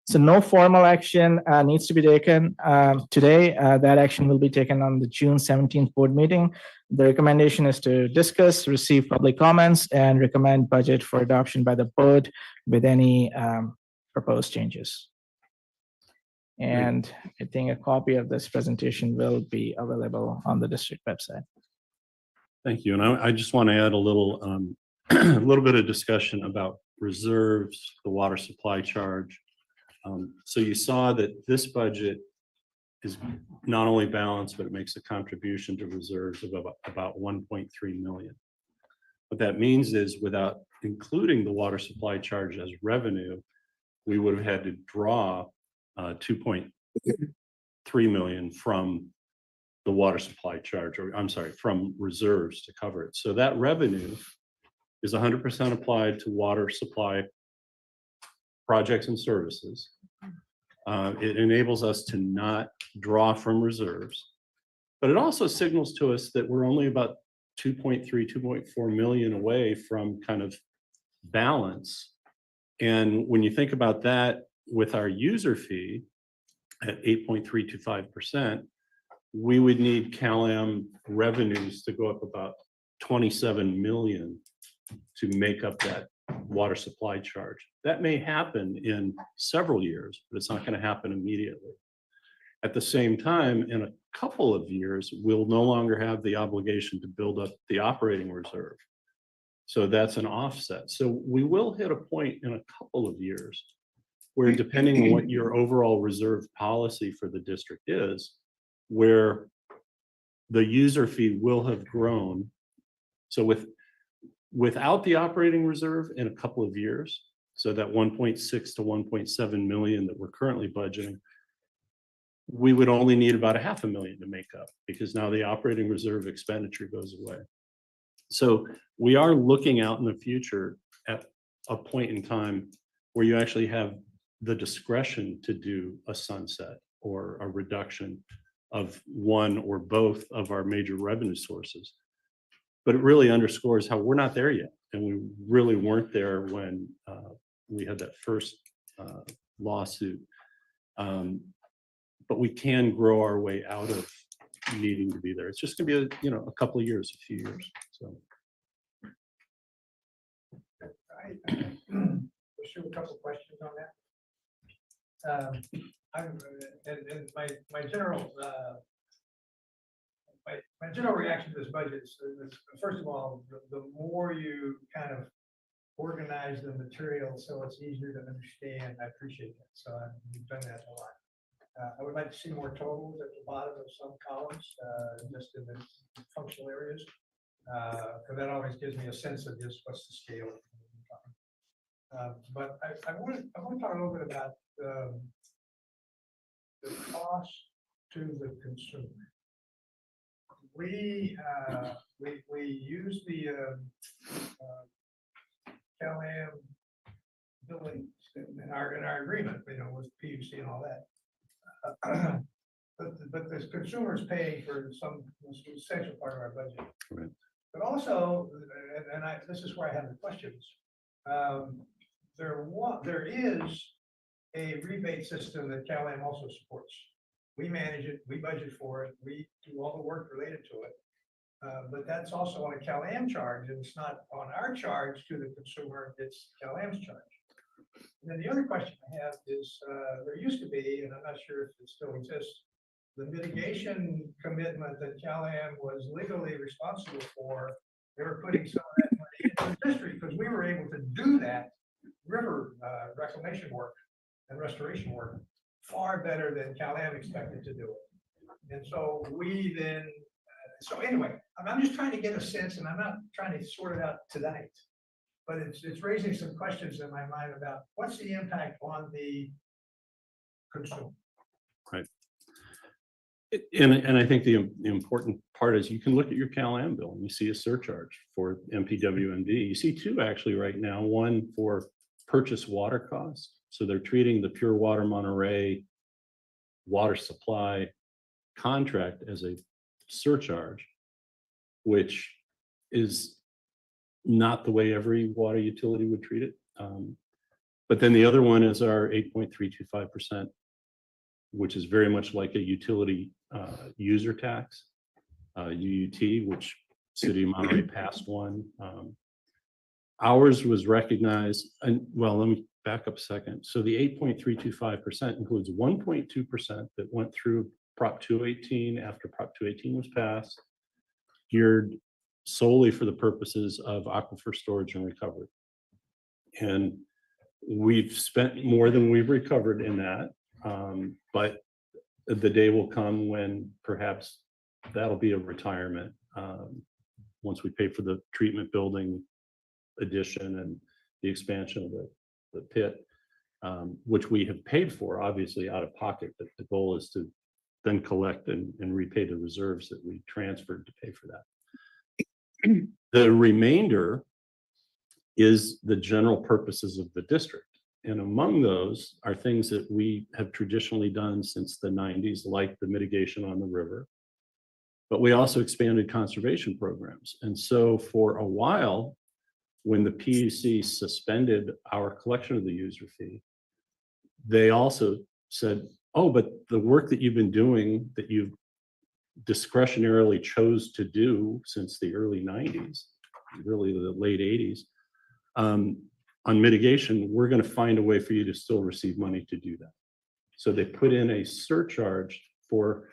[SPEAKER 9] So no formal action needs to be taken today. That action will be taken on the June 17th board meeting. The recommendation is to discuss, receive public comments, and recommend budget for adoption by the board with any proposed changes. And I think a copy of this presentation will be available on the district website.
[SPEAKER 6] Thank you. And I just want to add a little, a little bit of discussion about reserves, the water supply charge. So you saw that this budget is not only balanced, but it makes a contribution to reserves of about 1.3 million. What that means is, without including the water supply charge as revenue, we would have had to draw 2.3 million from the water supply charge, or I'm sorry, from reserves to cover it. So that revenue is 100% applied to water supply projects and services. It enables us to not draw from reserves, but it also signals to us that we're only about 2.3, 2.4 million away from kind of balance. And when you think about that with our user fee at 8.325%, we would need CalAm revenues to go up about 27 million to make up that water supply charge. That may happen in several years, but it's not going to happen immediately. At the same time, in a couple of years, we'll no longer have the obligation to build up the operating reserve. So that's an offset. So we will hit a point in a couple of years where, depending on what your overall reserve policy for the district is, where the user fee will have grown. So without the operating reserve in a couple of years, So that 1.6 to 1.7 million that we're currently budgeting, we would only need about $500,000 to make up, because now the operating reserve expenditure goes away. So we are looking out in the future at a point in time where you actually have the discretion to do a sunset or a reduction of one or both of our major revenue sources. But it really underscores how we're not there yet. And we really weren't there when we had that first lawsuit. But we can grow our way out of needing to be there. It's just gonna be a couple of years, a few years, so.
[SPEAKER 3] Pursue a couple questions on that. And my general, my general reaction to this budget is, first of all, the more you kind of organize the material so it's easier to understand, I appreciate that. So you've done that a lot. I would like to see more totals at the bottom of some columns, just in the functional areas. Because that always gives me a sense of just what's the scale. But I want to talk a little bit about the cost to the consumer. We use the CalAm billing in our agreement, with PUC and all that. But the consumer is paying for some essential part of our budget.
[SPEAKER 6] Right.
[SPEAKER 3] But also, this is where I have the questions. There is a rebate system that CalAm also supports. We manage it, we budget for it, we do all the work related to it. But that's also on a CalAm charge, and it's not on our charge to the consumer, it's CalAm's charge. And then the other question I have is, there used to be, and I'm not sure if it still exists, the mitigation commitment that CalAm was legally responsible for. They were putting some of that money into the district because we were able to do that river reclamation work and restoration work far better than CalAm expected to do it. And so we then, so anyway, I'm just trying to get a sense, and I'm not trying to sort it out tonight, but it's raising some questions in my mind about what's the impact on the consumer.
[SPEAKER 6] Right. And I think the important part is you can look at your CalAm bill and you see a surcharge for MPWMD. You see two actually right now, one for purchase water costs. So they're treating the Pure Water Monterey water supply contract as a surcharge, which is not the way every water utility would treat it. But then the other one is our 8.325%, which is very much like a utility user tax, UUT, which City of Monterey passed one. Ours was recognized, and well, let me back up a second. So the 8.325% includes 1.2% that went through Prop 218 after Prop 218 was passed, geared solely for the purposes of aquifer storage and recovery. And we've spent more than we've recovered in that, but the day will come when perhaps that'll be a retirement once we pay for the treatment building addition and the expansion of the pit, which we have paid for, obviously out of pocket. But the goal is to then collect and repay the reserves that we transferred to pay for that. The remainder is the general purposes of the district. And among those are things that we have traditionally done since the 90s, like the mitigation on the river. But we also expanded conservation programs. And so for a while, when the PUC suspended our collection of the user fee, they also said, oh, but the work that you've been doing, that you discretionarily chose to do since the early 90s, really the late 80s, on mitigation, we're going to find a way for you to still receive money to do that. So they put in a surcharge for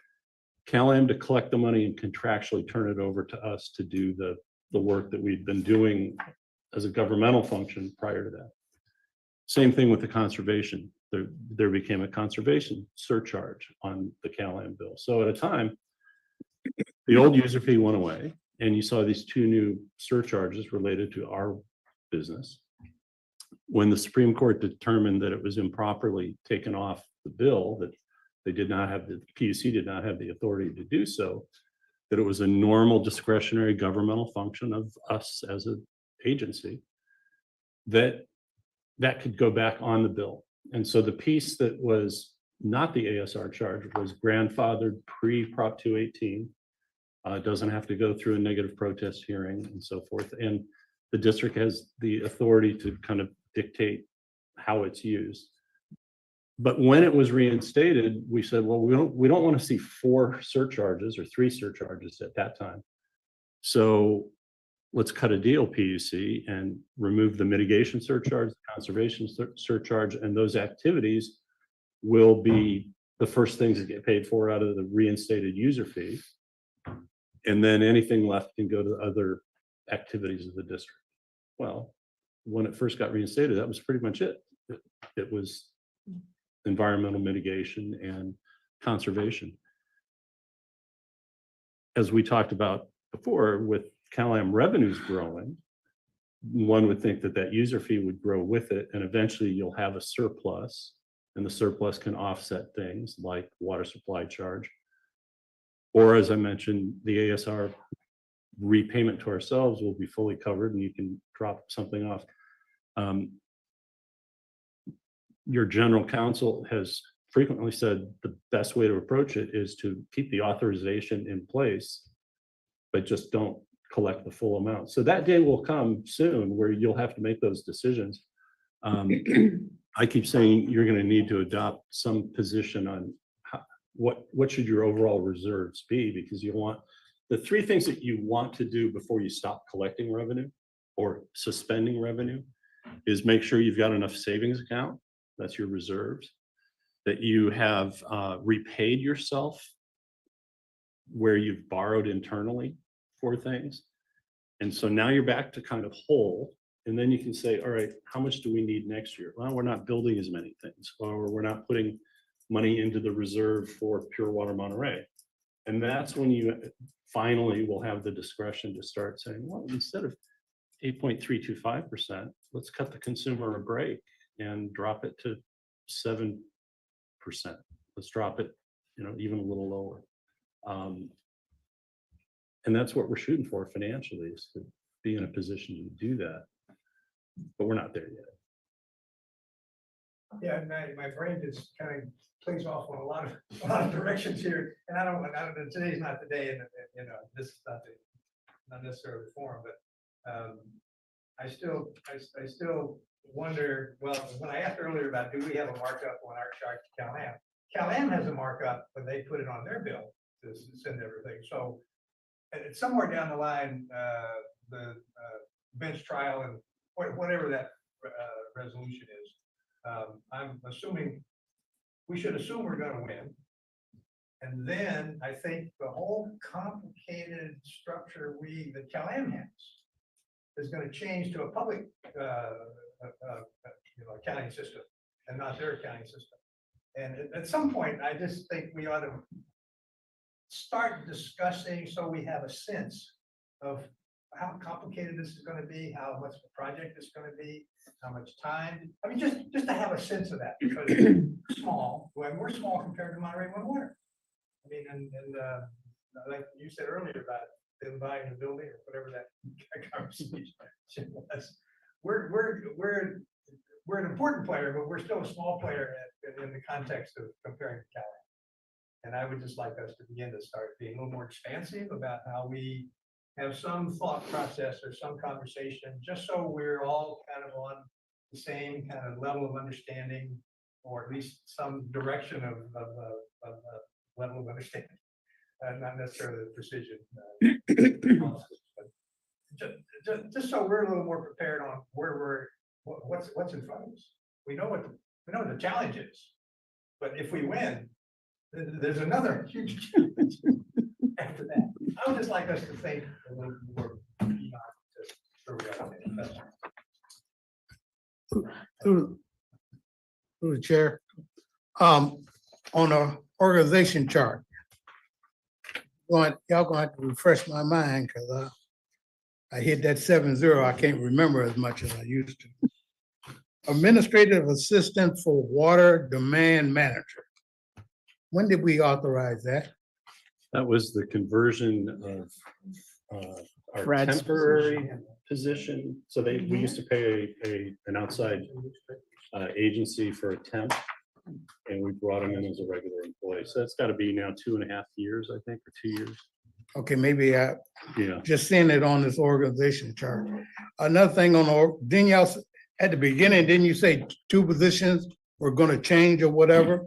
[SPEAKER 6] CalAm to collect the money and contractually turn it over to us to do the work that we've been doing as a governmental function prior to that. Same thing with the conservation. There became a conservation surcharge on the CalAm bill. So at a time, the old user fee went away, and you saw these two new surcharges related to our business. when the Supreme Court determined that it was improperly taken off the bill, that they did not have, the PUC did not have the authority to do so, that it was a normal discretionary governmental function of us as an agency, that could go back on the bill. And so the piece that was not the ASR charge was grandfathered pre-Prop 218. Doesn't have to go through a negative protest hearing and so forth. And the district has the authority to kind of dictate how it's used. But when it was reinstated, we said, well, we don't want to see 4 surcharges or 3 surcharges at that time. So let's cut a deal, PUC, and remove the mitigation surcharge, the conservation surcharge, and those activities will be the first things that get paid for out of the reinstated user fee. And then anything left can go to other activities of the district. Well, when it first got reinstated, that was pretty much it. It was environmental mitigation and conservation. As we talked about before, with CalAm revenues growing, one would think that that user fee would grow with it, and eventually you'll have a surplus, and the surplus can offset things like water supply charge. Or as I mentioned, the ASR repayment to ourselves will be fully covered and you can drop something off. Your general counsel has frequently said the best way to approach it is to keep the authorization in place, but just don't collect the full amount. So that day will come soon where you'll have to make those decisions. I keep saying you're going to need to adopt some position on what should your overall reserves be, because you want the 3 things that you want to do before you stop collecting revenue or suspending revenue is make sure you've got enough savings account, that's your reserves, that you have repaid yourself where you've borrowed internally for things. And so now you're back to kind of whole. And then you can say, all right, how much do we need next year? Well, we're not building as many things, or we're not putting money into the reserve for Pure Water Monterey. And that's when you finally will have the discretion to start saying, well, instead of 8.325%, let's cut the consumer a break and drop it to 7%. Let's drop it, even a little lower. And that's what we're shooting for financially, is to be in a position to do that. But we're not there yet.
[SPEAKER 3] Yeah, my brain just kind of plays off on a lot of directions here, and I don't today's not the day, and this is not necessarily the forum, but I still wonder. Well, when I asked earlier about do we have a markup on our charge to CalAm, CalAm has a markup when they put it on their bill to send everything. So somewhere down the line, the bench trial and whatever that resolution is. I'm assuming, we should assume we're going to win. And then I think the whole complicated structure that CalAm has is going to change to a public accounting system and not their accounting system. And at some point, I just think we ought to start discussing so we have a sense of how complicated this is going to be, how much the project is going to be, how much time. I mean, just to have a sense of that, because we're small. When we're small compared to Monterey Water. I mean, and like you said earlier about them buying a building or whatever that conversation was. We're an important player, but we're still a small player in the context of comparing to CalAm. And I would just like us to begin to start being a little more expansive about how we have some thought process or some conversation, just so we're all kind of on the same kind of level of understanding, or at least some direction of level of understanding, not necessarily the precision. But just so we're a little more prepared on what's in front of us. We know what the challenge is, but if we win, there's another huge challenge after that. I would just like us to think a little more beyond just where we are.
[SPEAKER 2] Through the chair, on a organization chart, y'all gonna have to refresh my mind, because I hit that 7-0. I can't remember as much as I used to. administrative assistant for water demand manager. When did we authorize that?
[SPEAKER 6] That was the conversion of our
[SPEAKER 9] Fred's
[SPEAKER 6] temporary position. So we used to pay an outside agency for a temp. And we brought him in as a regular employee. So that's got to be now 2.5 years, I think, or 2 years.
[SPEAKER 2] Okay, maybe I
[SPEAKER 6] Yeah.
[SPEAKER 2] just seeing it on this organization chart. Another thing didn't y'all, at the beginning, didn't you say 2 positions were gonna change or whatever?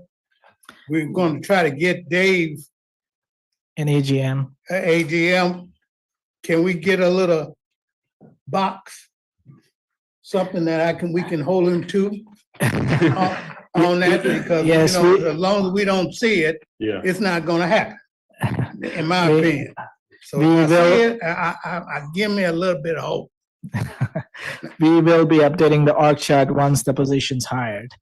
[SPEAKER 2] We're gonna try to get Dave
[SPEAKER 9] In AGM.
[SPEAKER 2] at AGM. Can we get a little box? Something that we can hold him to on that, because, you
[SPEAKER 9] Yes,
[SPEAKER 2] know,
[SPEAKER 9] we-
[SPEAKER 2] as long as we don't see it,
[SPEAKER 6] Yeah.
[SPEAKER 2] it's not gonna happen, in my
[SPEAKER 9] We-
[SPEAKER 2] opinion. So
[SPEAKER 9] we
[SPEAKER 2] if I
[SPEAKER 9] will-
[SPEAKER 2] see it, I give me a little bit of hope.
[SPEAKER 9] We will be updating the org chart once the position's hired.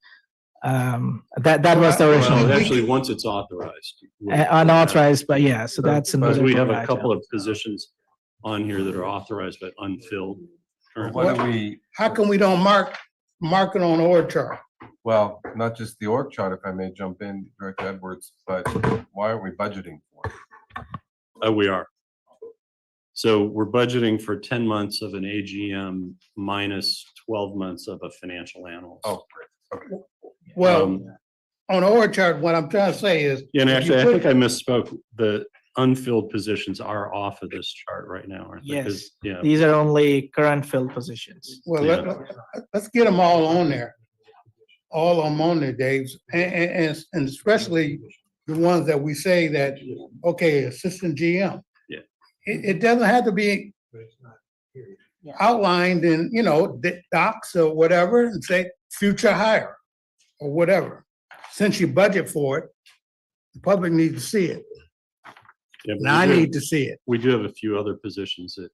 [SPEAKER 9] That was the
[SPEAKER 2] Well,
[SPEAKER 9] original,
[SPEAKER 6] Well, actually, once it's authorized.
[SPEAKER 9] unauthorized, but yeah, so that's
[SPEAKER 6] But
[SPEAKER 9] another.
[SPEAKER 6] we have
[SPEAKER 9] board
[SPEAKER 6] a
[SPEAKER 9] item.
[SPEAKER 6] couple of positions on here that are authorized but unfilled.
[SPEAKER 8] Or
[SPEAKER 6] currently.
[SPEAKER 8] what do we,
[SPEAKER 2] How come we don't mark it on the org chart?
[SPEAKER 8] well, not just the org chart, if I may jump in, Director Edwards, but why aren't we budgeting for it?
[SPEAKER 6] We are. So we're budgeting for 10 months of an AGM minus 12 months of a financial analyst.
[SPEAKER 8] Oh, great. Okay.
[SPEAKER 2] Well,
[SPEAKER 6] Um,
[SPEAKER 2] on the org chart, what I'm trying to say is.
[SPEAKER 6] Yeah, and
[SPEAKER 2] if you
[SPEAKER 6] actually, I
[SPEAKER 2] put-
[SPEAKER 6] think I misspoke. The unfilled positions are off of this chart right now, aren't they? 'Cause,
[SPEAKER 9] Yes.
[SPEAKER 6] Yeah,
[SPEAKER 9] These are only current filled positions.
[SPEAKER 2] Well,
[SPEAKER 6] Yeah.
[SPEAKER 2] let's get them all on there. All of them on there, Dave, and especially the ones that we say that, okay, assistant GM.
[SPEAKER 6] Yeah.
[SPEAKER 2] It doesn't have to be outlined in, you know, docs or whatever, and say future hire or whatever. Since you budget for it, the public needs to see it.
[SPEAKER 6] Yeah, but
[SPEAKER 2] And I
[SPEAKER 6] we do-
[SPEAKER 2] need to see it.
[SPEAKER 6] We do have a few other positions that,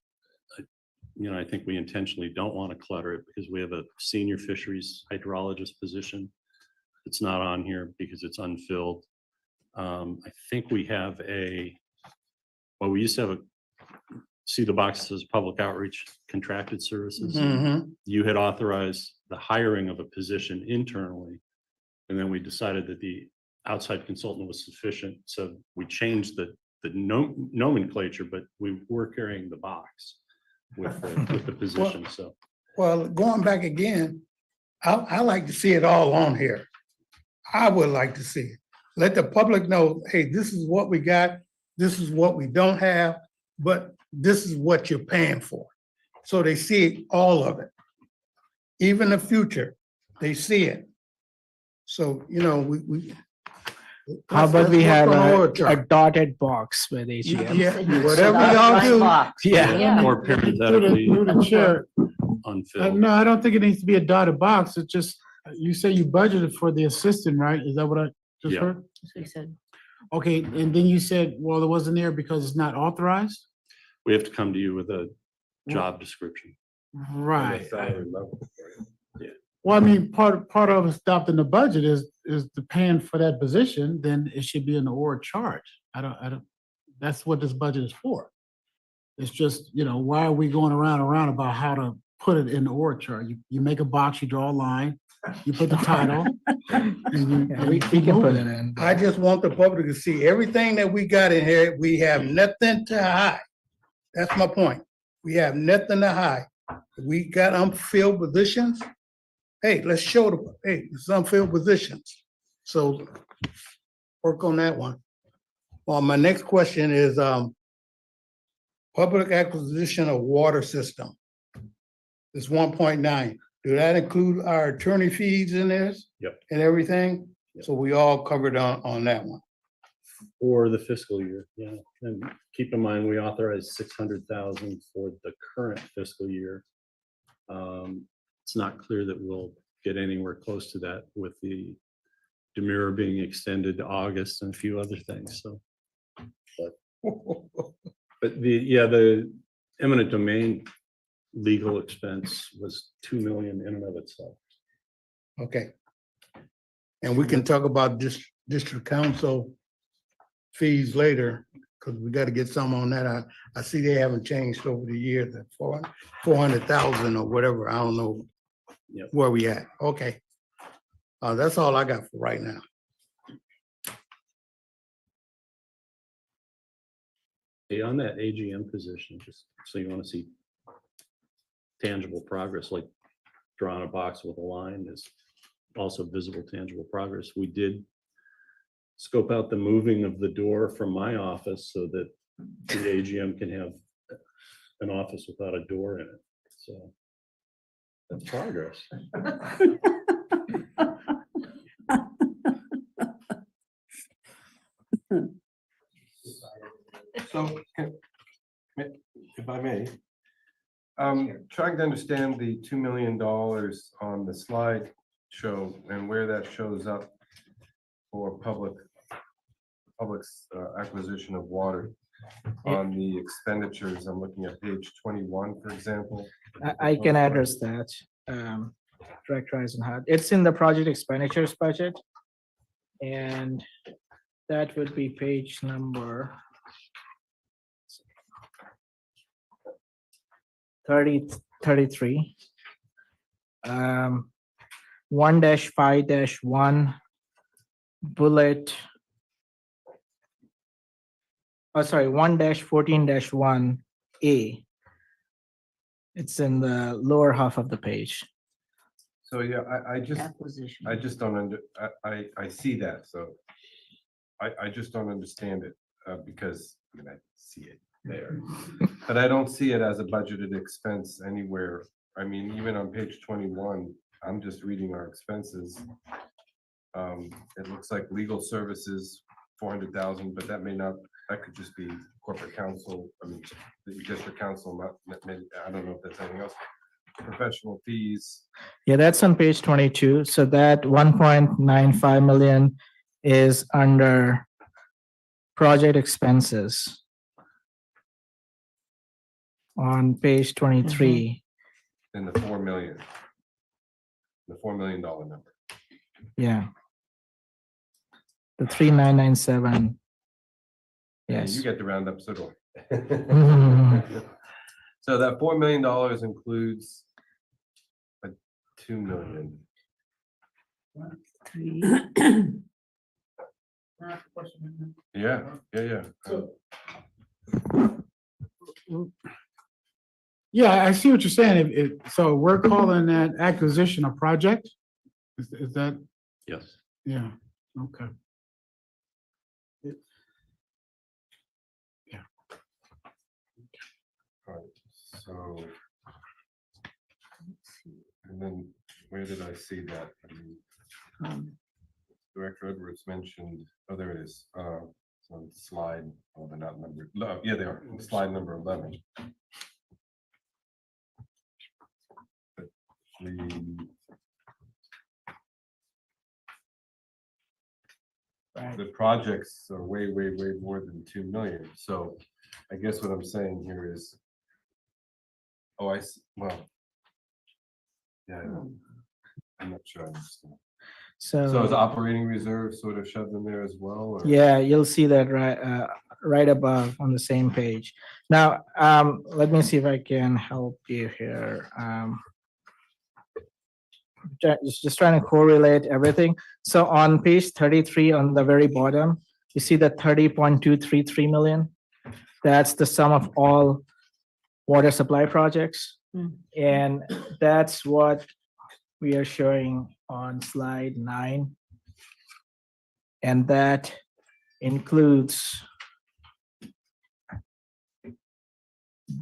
[SPEAKER 6] I think we intentionally don't want to clutter it because we have a senior fisheries hydrologist position. It's not on here because it's unfilled. I think we have we used to have see the box that says public outreach contracted services.
[SPEAKER 2] Mhm.
[SPEAKER 6] You had authorized the hiring of a position internally. And then we decided that the outside consultant was sufficient. So we changed the nomenclature, but we were carrying the box with the position. So
[SPEAKER 2] Well, going back again, I like to see it all on here. I would like to see it. Let the public know, hey, this is what we got, this is what we don't have, but this is what you're paying for. So they see all of it. Even the future, they see it. So, you know, we.
[SPEAKER 9] How about we
[SPEAKER 2] let's
[SPEAKER 9] have
[SPEAKER 2] work on the org
[SPEAKER 9] a
[SPEAKER 2] chart.
[SPEAKER 9] dotted box with AGM?
[SPEAKER 2] Yeah, whatever y'all do.
[SPEAKER 9] Yeah.
[SPEAKER 6] or parenthetically
[SPEAKER 11] Through the chair,
[SPEAKER 6] unfilled.
[SPEAKER 11] no, I don't think it needs to be a dotted box. It's just, you say you budgeted for the assistant, right? Is that what I just
[SPEAKER 6] Yeah.
[SPEAKER 11] heard?
[SPEAKER 1] That's what he said.
[SPEAKER 11] Okay, and then you said, well, it wasn't there because it's not authorized?
[SPEAKER 6] We have to come to you with a job description.
[SPEAKER 11] Right.
[SPEAKER 6] Yeah.
[SPEAKER 11] Well, I mean, part of adopting the budget is the paying for that position, then it should be in the org chart. I don't, that's what this budget is for. It's just, why are we going around and around about how to put it in the org chart? You make a box, you draw a line, you put the title. and
[SPEAKER 9] Yeah, we can put it in.
[SPEAKER 2] I just want the public to see everything that we got in here. We have nothing to hide. That's my point. We have nothing to hide. We got unfilled positions. Hey, let's show it's unfilled positions. So work on that one. Well, my next question is, public acquisition of water system. It's 1.9. Do that include our attorney fees in this?
[SPEAKER 6] Yep.
[SPEAKER 2] And everything? So we all covered on that one.
[SPEAKER 6] For the fiscal year, yeah. And keep in mind, we authorized 600,000 for the current fiscal year. It's not clear that we'll get anywhere close to that with the demurrer being extended to August and a few other things, so. But the eminent domain legal expense was 2 million in and of itself.
[SPEAKER 2] Okay. And we can talk about district council fees later, because we got to get some on that. I see they haven't changed over the years, that 400,000 or whatever, I don't know
[SPEAKER 6] Yep.
[SPEAKER 2] where we at. Okay. That's all I got for right now.
[SPEAKER 6] Hey, on that AGM position, just so you want to see tangible progress, like drawing a box with a line is also visible, tangible progress. We did scope out the moving of the door from my office so that the AGM can have an office without a door in it. So that's progress.
[SPEAKER 8] So, if I may, trying to understand the $2 million on the slide show and where that shows up for public's acquisition of water on the expenditures. I'm looking at page 21, for example.
[SPEAKER 9] I can address that. Director Eisenhardt, it's in the project expenditures budget. And that would be page number 33. 1-5-1 bullet. Oh, sorry, 1-14-1A. It's in the lower half of the page.
[SPEAKER 8] So, yeah, I just
[SPEAKER 1] Acquisition.
[SPEAKER 8] don't I see that, so I just don't understand it, because, I mean, I see it there. But I don't see it as a budgeted expense anywhere. I mean, even on page 21, I'm just reading our expenses. It looks like legal services, 400,000, but that may not, that could just be corporate counsel, I mean, the district council, I don't know if that's anything else. Professional fees,
[SPEAKER 9] Yeah, that's on page 22. So that 1.95 million is under project expenses on page 23.
[SPEAKER 8] in the 4 million. The $4 million number.
[SPEAKER 9] Yeah. The 3997.
[SPEAKER 8] Yeah,
[SPEAKER 9] Yes.
[SPEAKER 8] you get the round up, so do I.
[SPEAKER 9] Mhm.
[SPEAKER 8] So that $4 million includes a 2 million. Yeah.
[SPEAKER 11] Yeah, I see what you're saying. So we're calling that acquisition a project? Is that,
[SPEAKER 6] Yes.
[SPEAKER 11] yeah, okay.
[SPEAKER 8] All right, so. And then where did I see that? I mean, Director Edwards mentioned, oh, there it is. So slide, oh, they're not numbered. No, yeah, they are. Slide number 11. But the projects are way more than 2 million. So I guess what I'm saying here is, oh, I see, well, yeah, I'm not sure I understand. So is
[SPEAKER 9] So,
[SPEAKER 8] operating reserve sort of shoved in there as well? Or?
[SPEAKER 9] yeah, you'll see that right above on the same page. Now, let me see if I can help you here. Just trying to correlate everything. So on page 33 on the very bottom, you see the 30.233 million. That's the sum of all water supply projects. And that's what we are showing on slide 9. And that includes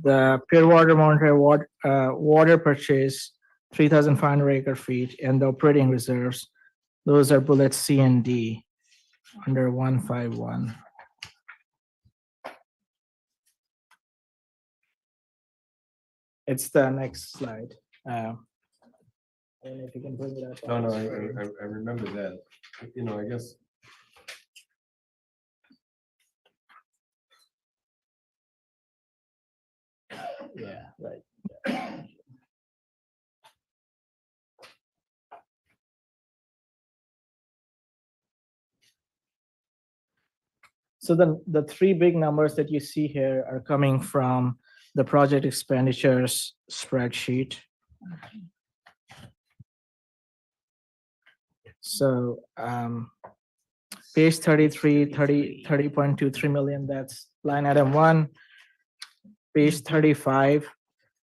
[SPEAKER 9] the pure water monitor water purchase, 3,500 acre feet, and the operating reserves. Those are bullets C and D under 151. It's the next slide. I don't know if you can bring it up.
[SPEAKER 8] No, I remember that. You know, I guess.
[SPEAKER 9] Yeah, right. So the three big numbers that you see here are coming from the project expenditures spreadsheet. So page 33, 30.23 million, that's line item 1. Page 35,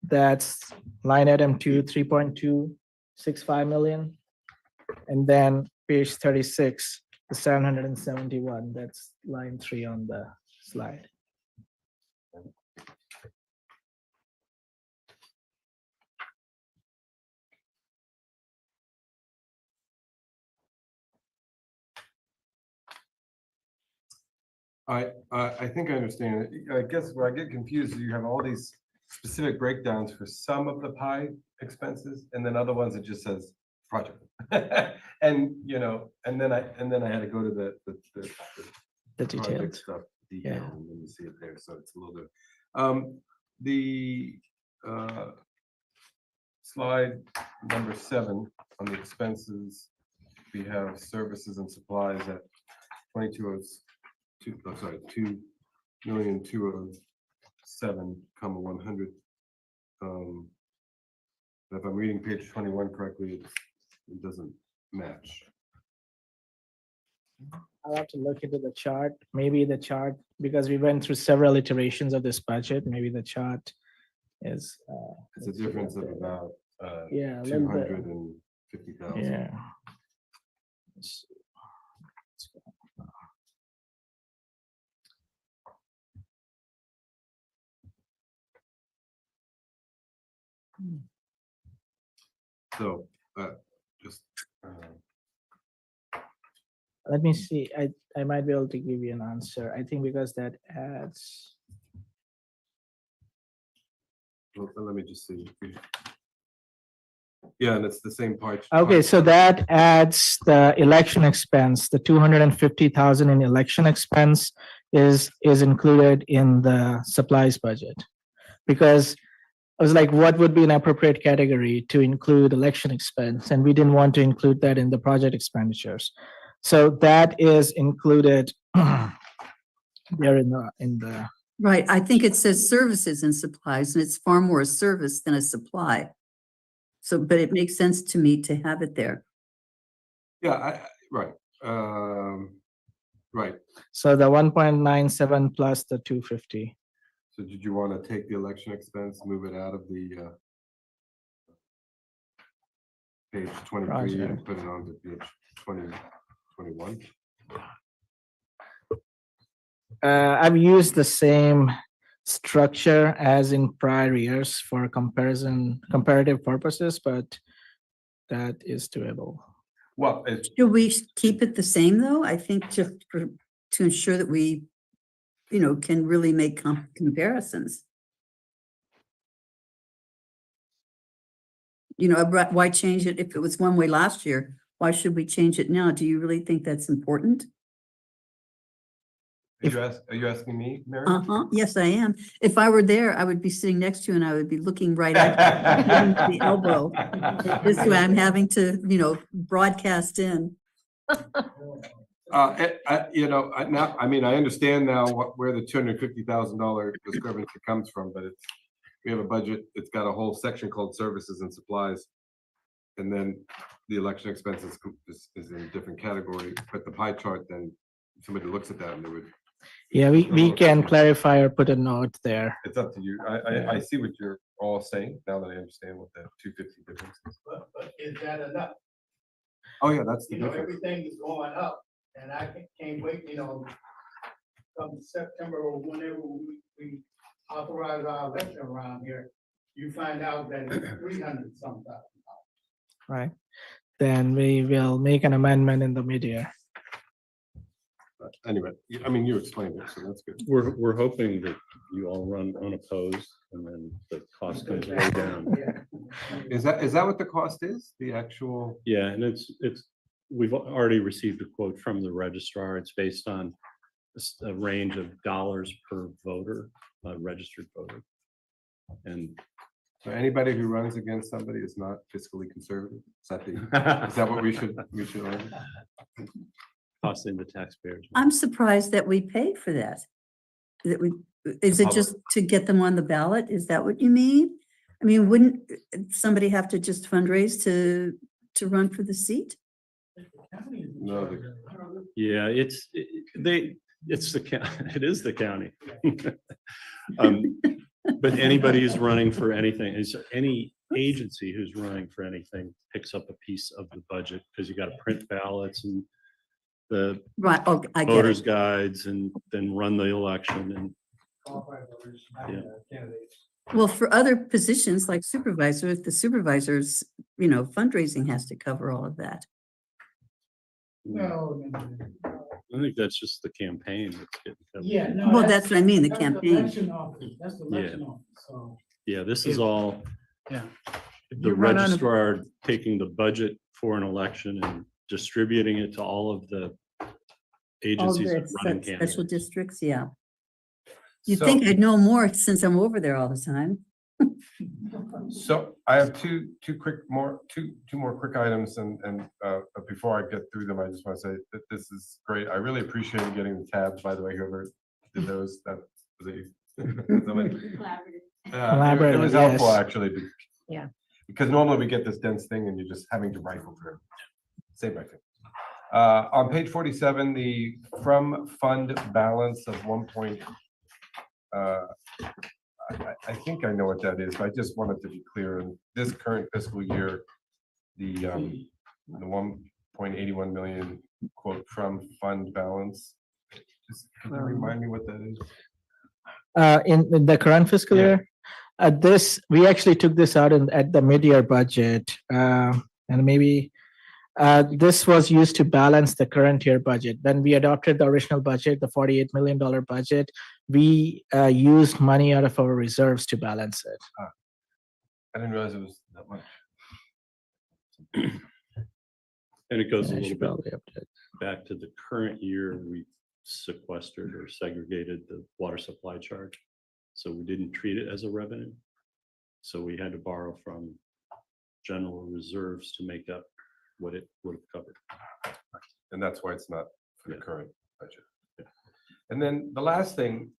[SPEAKER 9] that's line item 2, 3.265 million. And then page 36, the 771, that's line 3 on the slide.
[SPEAKER 8] I think I understand. I guess where I get confused is you have all these specific breakdowns for some of the pie expenses, and then other ones it just says project. And, you know, and then I had to go to the
[SPEAKER 9] The
[SPEAKER 8] project
[SPEAKER 9] detailed.
[SPEAKER 8] stuff,
[SPEAKER 9] Yeah.
[SPEAKER 8] detail, and then you see it there, so it's a little bit. The slide number 7 on the expenses, we have services and supplies at 2,207,100. If I'm reading page 21 correctly, it doesn't match.
[SPEAKER 9] I'll have to look into the chart, maybe the chart, because we went through several iterations of this budget, maybe the chart is.
[SPEAKER 8] It's a difference of about
[SPEAKER 9] Yeah, a little bit.
[SPEAKER 8] 250,000.
[SPEAKER 9] Yeah. Let's see.
[SPEAKER 8] So, just,
[SPEAKER 9] Let me see, I might be able to give you an answer. I think because that adds,
[SPEAKER 8] well, let me just see. Yeah, and it's the same part.
[SPEAKER 9] okay, so that adds the election expense, the 250,000 in election expense is included in the supplies budget. Because I was like, what would be an appropriate category to include election expense? And we didn't want to include that in the project expenditures. So that is included there in the,
[SPEAKER 5] Right, I think it says services and supplies, and it's far more a service than a supply. So, but it makes sense to me to have it there.
[SPEAKER 8] Yeah, right. Right.
[SPEAKER 9] so the 1.97 plus the 250.
[SPEAKER 8] So did you want to take the election expense, move it out of the page 23 and
[SPEAKER 9] Project.
[SPEAKER 8] put it on to page 21?
[SPEAKER 9] I've used the same structure as in prior years for comparative purposes, but that is doable.
[SPEAKER 8] Well, it's,
[SPEAKER 5] Should we keep it the same, though? I think just to ensure that we, can really make comparisons. Why change it if it was one way last year? Why should we change it now? Do you really think that's important?
[SPEAKER 8] are you asking me, Mary?
[SPEAKER 5] Uh-huh, yes, I am. If I were there, I would be sitting next to you and I would be looking right at you, the elbow. This way I'm having to, broadcast in.
[SPEAKER 8] I understand now where the $250,000 discrepancy comes from, but we have a budget, it's got a whole section called services and supplies. And then the election expenses is in a different category, but the pie chart, then somebody looks at that and they would.
[SPEAKER 9] Yeah, we can clarify or put a note there.
[SPEAKER 8] It's up to you. I see what you're all saying now that I understand what the 250 difference is.
[SPEAKER 2] But is that enough?
[SPEAKER 8] Oh, yeah, that's the difference.
[SPEAKER 2] Everything is going up, and I can't wait, come September or whenever we authorize our election around here, you find out that it's 300 something.
[SPEAKER 9] Right, then we will make an amendment in the mid-year.
[SPEAKER 8] Anyway, you explained it, so that's good.
[SPEAKER 6] We're hoping that you all run unopposed and then the cost goes way down.
[SPEAKER 8] Is that what the cost is? The actual?
[SPEAKER 6] Yeah, and we've already received a quote from the registrar. It's based on a range of dollars per voter, registered voter. And
[SPEAKER 8] So anybody who runs against somebody is not fiscally conservative? Is that what we should learn?
[SPEAKER 6] costing the taxpayers.
[SPEAKER 5] I'm surprised that we pay for that. Is it just to get them on the ballot? Is that what you mean? I mean, wouldn't somebody have to just fundraise to run for the seat?
[SPEAKER 8] No,
[SPEAKER 6] Yeah, it's the, it is the county. But anybody who's running for anything, is there any agency who's running for anything picks up a piece of the budget, because you got to print ballots and the
[SPEAKER 5] Right, oh, I get
[SPEAKER 6] voters'
[SPEAKER 5] it.
[SPEAKER 6] guides and then run the election and
[SPEAKER 3] Qualified voters,
[SPEAKER 6] Yeah.
[SPEAKER 3] candidates.
[SPEAKER 5] Well, for other positions like supervisor, the supervisors, fundraising has to cover all of that.
[SPEAKER 11] No,
[SPEAKER 6] I think that's just the campaign. That's getting covered.
[SPEAKER 11] yeah, no.
[SPEAKER 5] Well, that's what I mean, the
[SPEAKER 11] that's
[SPEAKER 5] campaign.
[SPEAKER 11] election office. That's the
[SPEAKER 6] Yeah.
[SPEAKER 11] election office, so,
[SPEAKER 6] Yeah, this is
[SPEAKER 11] If-
[SPEAKER 6] all,
[SPEAKER 11] yeah. If
[SPEAKER 6] the
[SPEAKER 11] you run under-
[SPEAKER 6] registrar taking the budget for an election and distributing it to all of the
[SPEAKER 5] All
[SPEAKER 6] agencies
[SPEAKER 5] the
[SPEAKER 6] that running
[SPEAKER 5] special
[SPEAKER 6] candidates.
[SPEAKER 5] districts, yeah. You'd
[SPEAKER 8] So-
[SPEAKER 5] think I'd know more since I'm over there all the time.
[SPEAKER 8] So I have two more quick items and before I get through them, I just want to say that this is great. I really appreciate getting the tabs, by the way, whoever did those, that was a. somebody- It
[SPEAKER 9] Collaborative,
[SPEAKER 8] was helpful,
[SPEAKER 9] yes.
[SPEAKER 8] actually.
[SPEAKER 1] Yeah.
[SPEAKER 8] Because normally we get this dense thing and you're just having to rifle through. Save my thing. On page 47, the from fund balance of 1 point. I think I know what that is, but I just wanted to be clear. In this current fiscal year, the 1.81 million quote from fund balance. Just can you remind me what that is?
[SPEAKER 9] In the current fiscal
[SPEAKER 8] Yeah.
[SPEAKER 9] year, we actually took this out at the mid-year budget. And maybe this was used to balance the current year budget. When we adopted the original budget, the $48 million budget, we used money out of our reserves to balance it.
[SPEAKER 8] I didn't realize it was that much.
[SPEAKER 6] And it goes a
[SPEAKER 9] I
[SPEAKER 6] little
[SPEAKER 9] should
[SPEAKER 6] bit
[SPEAKER 9] probably update.
[SPEAKER 6] back to the current year, we sequestered or segregated the water supply charge. So we didn't treat it as a revenue. So we had to borrow from general reserves to make up what it would have covered.
[SPEAKER 8] And that's why it's not for the
[SPEAKER 6] Yeah.
[SPEAKER 8] current budget. And then the last thing,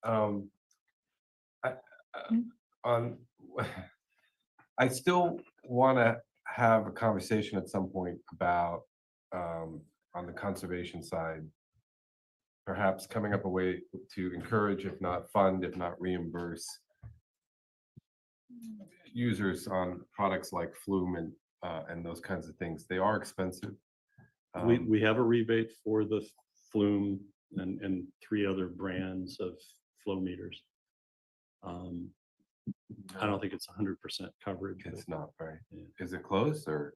[SPEAKER 8] I still want to have a conversation at some point about, on the conservation side, perhaps coming up a way to encourage, if not fund, if not reimburse users on products like Flume and those kinds of things. They are expensive.
[SPEAKER 6] We have a rebate for the Flume and 3 other brands of flow meters. I don't think it's 100% coverage. but
[SPEAKER 8] It's not, right?
[SPEAKER 6] Yeah.
[SPEAKER 8] Is it close or?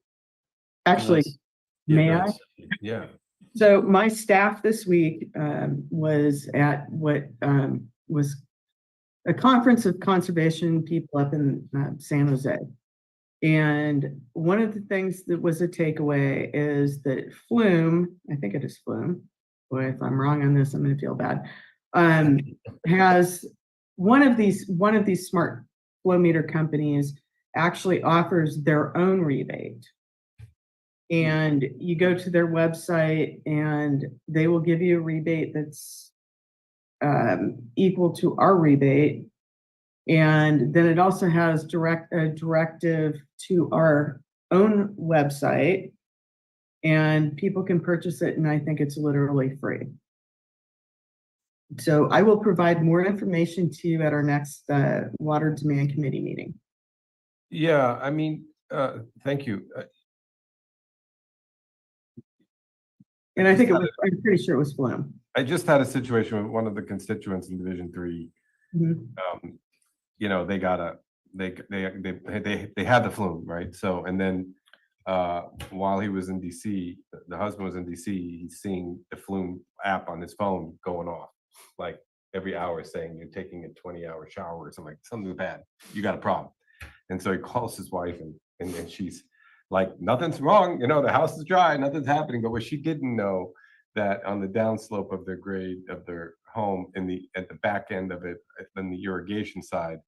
[SPEAKER 10] Actually,
[SPEAKER 6] that's-
[SPEAKER 10] may I?
[SPEAKER 8] Yeah.
[SPEAKER 10] So my staff this week was at what was a conference of conservation people up in San Jose. And one of the things that was a takeaway is that Flume, I think it is Flume, boy, if I'm wrong on this, I'm gonna feel bad, has one of these smart flow meter companies actually offers their own rebate. And you go to their website and they will give you a rebate that's equal to our rebate. And then it also has a directive to our own website. And people can purchase it, and I think it's literally free. So I will provide more information to you at our next Water Demand Committee meeting.
[SPEAKER 8] Yeah, I mean, thank you.
[SPEAKER 10] And I think I'm pretty sure it was Flume.
[SPEAKER 8] I just had a situation with one of the constituents in Division 3.
[SPEAKER 10] Mhm.
[SPEAKER 8] You know, they had the Flume, right? So, and then while he was in DC, the husband was in DC, he's seeing the Flume app on his phone going off, like every hour saying you're taking a 20-hour shower or something, something bad, you got a problem. And so he calls his wife and then she's like, nothing's wrong, you know, the house is dry, nothing's happening. But what she didn't know that on the downslope of their grade of their home at the back end of it, on the irrigation side,